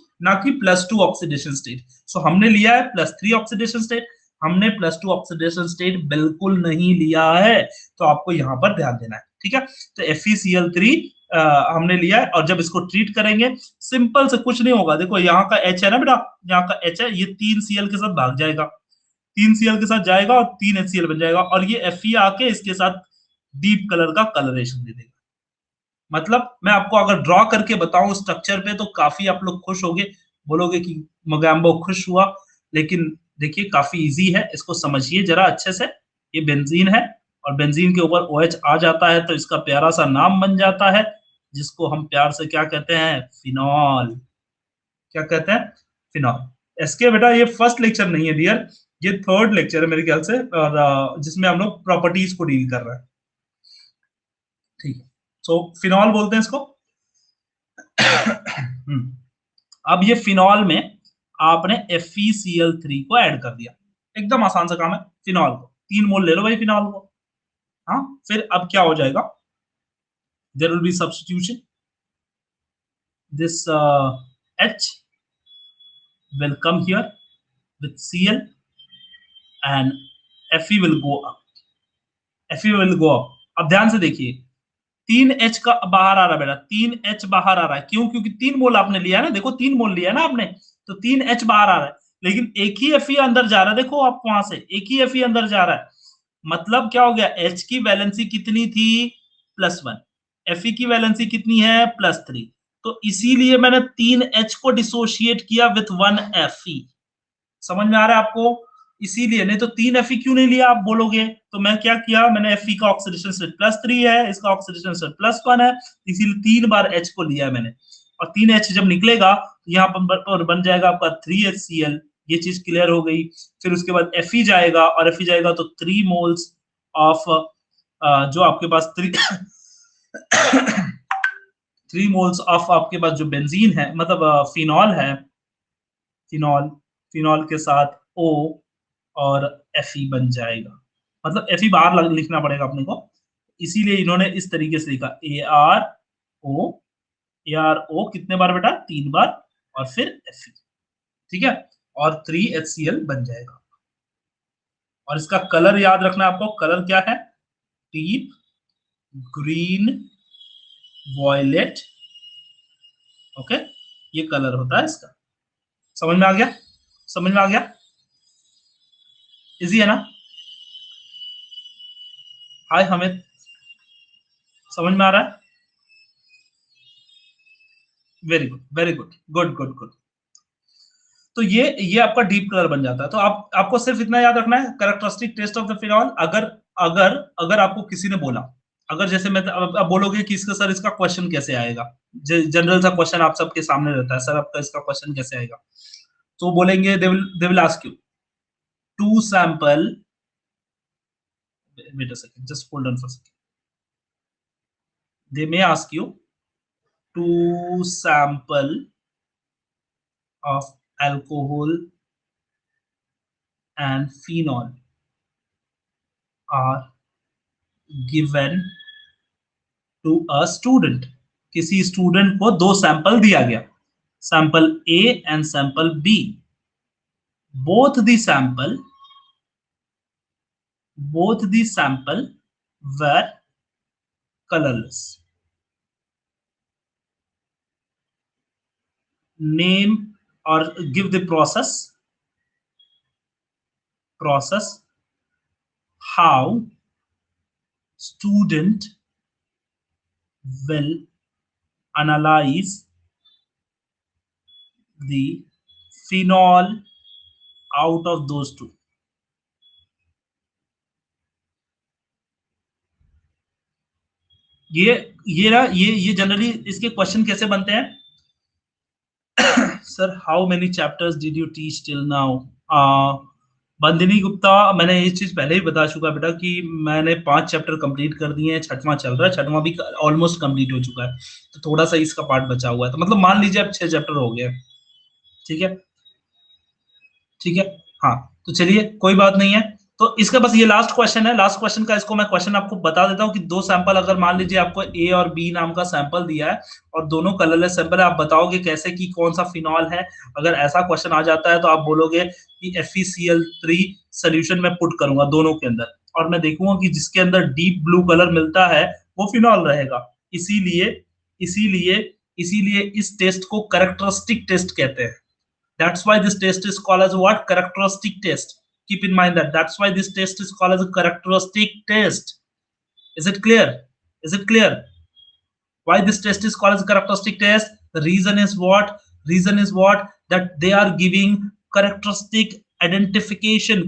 +2 ऑक्सीडेशन स्टेट. सो हमने लिया है +3 ऑक्सीडेशन स्टेट. हमने +2 ऑक्सीडेशन स्टेट बिल्कुल नहीं लिया है, तो आपको यहाँ पर ध्यान देना है, ठीक है। तो FeCl3 हमने लिया है, और जब इसको ट्रीट करेंगे सिंपल से कुछ नहीं होगा। देखो यहाँ का H है ना बेटा, यहाँ का H है, ये 3 Cl के साथ भाग जाएगा, 3 Cl के साथ जाएगा और 3 HCl बन जाएगा, और ये Fe आके इसके साथ डीप कलर का कलरेशन दे देगा। मतलब मैं आपको अगर ड्रॉ करके बताऊं स्ट्रक्चर पे तो काफी आप लोग खुश होगे, बोलोगे कि मोगैम्बो खुश हुआ, लेकिन देखिए काफी इजी है, इसको समझिए जरा अच्छे से। ये बेंजीन है और बेंजीन के ऊपर OH आ जाता है तो इसका प्यारा सा नाम बन जाता है, जिसको हम प्यार से क्या कहते हैं, फिनॉल। क्या कहते हैं, फिनॉल। इसके बेटा ये फर्स्ट लेक्चर नहीं है डियर, ये थर्ड लेक्चर है मेरे ख्याल से, और जिसमें हम लोग प्रॉपर्टीज को डील कर रहे हैं, ठीक है। सो फिनॉल बोलते हैं इसको। अब ये फिनॉल में आपने FeCl3 को ऐड कर दिया, एकदम आसान सा काम है। फिनॉल को 3 मोल ले लो भाई फिनॉल को, हाँ। फिर अब क्या हो जाएगा, there will be substitution, this H will come here with Cl and Fe will go up, Fe will go up। अब ध्यान से देखिए, 3H का बाहर आ रहा है बेटा, 3H बाहर आ रहा है, क्यों? क्योंकि 3 मोल आपने लिया है ना, देखो 3 मोल लिया है ना आपने, तो 3H बाहर आ रहा है, लेकिन एक ही Fe अंदर जा रहा है, देखो आप वहां से एक ही Fe अंदर जा रहा है। मतलब क्या हो गया, H की वैलेंसी कितनी थी, +1, Fe की वैलेंसी कितनी है, +3, तो इसीलिए मैंने 3H को डिसोशिएट किया विथ 1 Fe। समझ में आ रहा है आपको? इसीलिए, नहीं तो 3 Fe क्यों नहीं लिया आप बोलोगे, तो मैं क्या किया, मैंने Fe का ऑक्सीडेशन स्टेट +3 है, इसका ऑक्सीडेशन स्टेट +1 है, इसीलिए 3 बार H को लिया है मैंने, और 3H जब निकलेगा तो यहाँ पर बन जाएगा आपका 3HCl, ये चीज क्लियर हो गई। फिर उसके बाद Fe जाएगा, और Fe जाएगा तो 3 मोल्स ऑफ जो आपके पास 3 मोल्स ऑफ आपके पास जो बेंजीन है, मतलब फिनॉल है, फिनॉल, फिनॉल के साथ O और Fe बन जाएगा। मतलब Fe बाहर लिखना पड़ेगा अपने को, इसीलिए इन्होंने इस तरीके से लिखा ARO, ARO कितने बार बेटा, 3 बार, और फिर Fe, ठीक है, और 3HCl बन जाएगा। और इसका कलर याद रखना आपको, कलर क्या है, डीप ग्रीन वॉयलेट, ओके, ये कलर होता है इसका। समझ में आ गया, समझ में आ गया, इजी है ना? हाय हमें समझ में आ रहा है? Very good, very good, good good good. तो ये आपका डीप कलर बन जाता है। तो आपको सिर्फ इतना याद रखना है, characteristic test of the phenol. अगर अगर अगर आपको किसी ने बोला, अगर जैसे मैं अब बोलोगे कि इसका सर इसका क्वेश्चन कैसे आएगा, जनरल सा क्वेश्चन आप सबके सामने रहता है, सर आपका इसका क्वेश्चन कैसे आएगा, तो बोलेंगे they will ask you to sample, wait a second, just hold on for a second, they may ask you to sample of alcohol and phenol are given to a student। किसी स्टूडेंट को 2 सैंपल दिया गया, sample A and sample B, both the sample were colorless। name or give the process how student will analyze the phenol out of those two। ये जनरली इसके क्वेश्चन कैसे बनते हैं, sir how many chapters did you teach till now. Bandini Gupta, मैंने ये चीज पहले ही बता चुका बेटा कि मैंने 5 चैप्टर कंप्लीट कर दिए हैं, 6वां चल रहा है, 6वां भी ऑलमोस्ट कंप्लीट हो चुका है, तो थोड़ा सा इसका पार्ट बचा हुआ है, तो मतलब मान लीजिए अब 6 चैप्टर हो गए, ठीक है, ठीक है, हाँ। तो चलिए कोई बात नहीं है, तो इसका बस ये लास्ट क्वेश्चन है, लास्ट क्वेश्चन का इसको मैं क्वेश्चन आपको बता देता हूँ कि दो सैंपल अगर मान लीजिए आपको ए और बी नाम का सैंपल दिया है और दोनों कलरलेस सैंपल है, आप बताओगे कैसे कि कौन सा फिनॉल है। अगर ऐसा क्वेश्चन आ जाता है तो आप बोलोगे कि FeCl3 सोल्यूशन में पुट करूंगा दोनों के अंदर और मैं देखूंगा कि जिसके अंदर डीप ब्लू कलर मिलता है वो फिनॉल रहेगा। इसीलिए इसीलिए इसीलिए इस टेस्ट को कैरेक्टरिस्टिक टेस्ट कहते हैं। That's why this test is called as what? Characteristic test. Keep in mind that. That's why this test is called as a characteristic test. Is it clear? Is it clear? Why this test is called as a characteristic test? The reason is what? Reason is what? That they are giving characteristic identification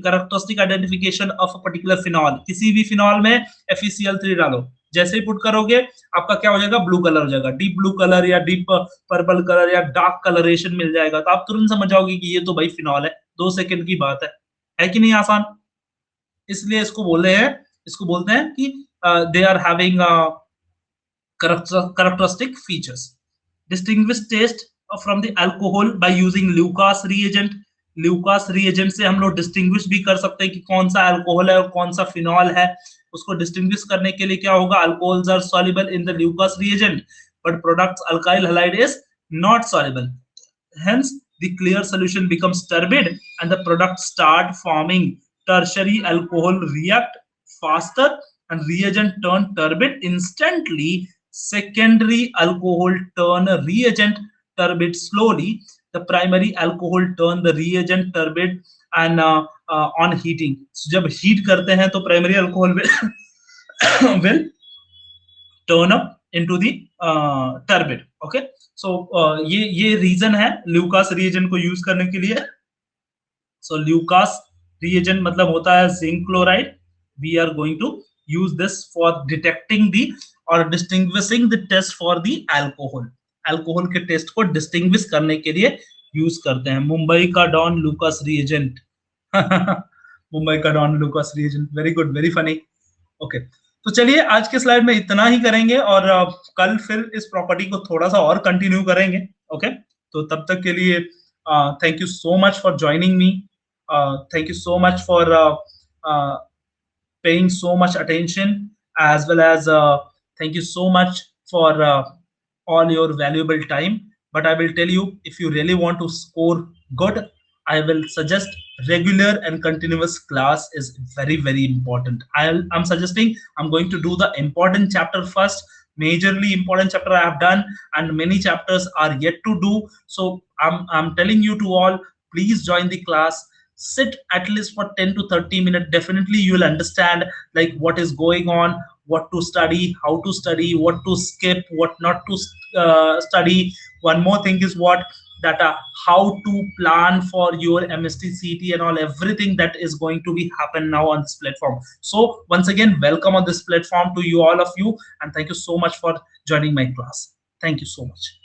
of a particular phenol. किसी भी phenol में FeCl3 डालो, जैसे ही पुट करोगे आपका क्या हो जाएगा? ब्लू कलर हो जाएगा, डीप ब्लू कलर या डीप पर्पल कलर या डार्क कलरेशन मिल जाएगा, तो आप तुरंत समझ जाओगे कि ये तो भाई फिनॉल है। 2 सेकंड की बात है कि नहीं आसान? इसलिए इसको बोलते हैं कि they are having characteristic features. Distinguish taste from the alcohol by using Lucas reagent. Lucas reagent से हम लोग डिस्टिंग्विश भी कर सकते हैं कि कौन सा अल्कोहल है और कौन सा फिनॉल है। उसको डिस्टिंग्विश करने के लिए क्या होगा? Alcohols are soluble in the Lucas reagent, but products alkyl halide is not soluble. Hence, the clear solution becomes turbid and the products start forming. Tertiary alcohol react faster and reagent turn turbid instantly. Secondary alcohol turn reagent turbid slowly. The primary alcohol turn the reagent turbid and on heating. So, जब heat करते हैं तो primary alcohol will turn up into the turbid. Okay, so ये reason है Lucas reagent को use करने के लिए. So Lucas reagent मतलब होता है zinc chloride. We are going to use this for detecting the or distinguishing the test for the alcohol. Alcohol के टेस्ट को डिस्टिंग्विश करने के लिए यूज करते हैं। मुंबई का डॉन लूकास रिएजेंट। मुंबई का don Lucas reagent, very good, very funny. Okay, तो चलिए आज के स्लाइड में इतना ही करेंगे और कल फिर इस प्रॉपर्टी को थोड़ा सा और कंटिन्यू करेंगे। ओके, तो तब तक के लिए thank you so much for joining me, thank you so much for paying so much attention, as well as thank you so much for all your valuable time. But I will tell you, if you really want to score good, I will suggest regular and continuous class is very, very important. I'm suggesting I'm going to do the important chapter first. Majorly important chapter I have done and many chapters are yet to do. So I'm telling you to all, please join the class. Sit at least for 10 to 30 minutes. Definitely you will understand like what is going on, what to study, how to study, what to skip, what not to study. One more thing is what that how to plan for your MST CT and all, everything that is going to be happen now on this platform. So once again, welcome on this platform to you, all of you, and thank you so much for joining my class. Thank you so much.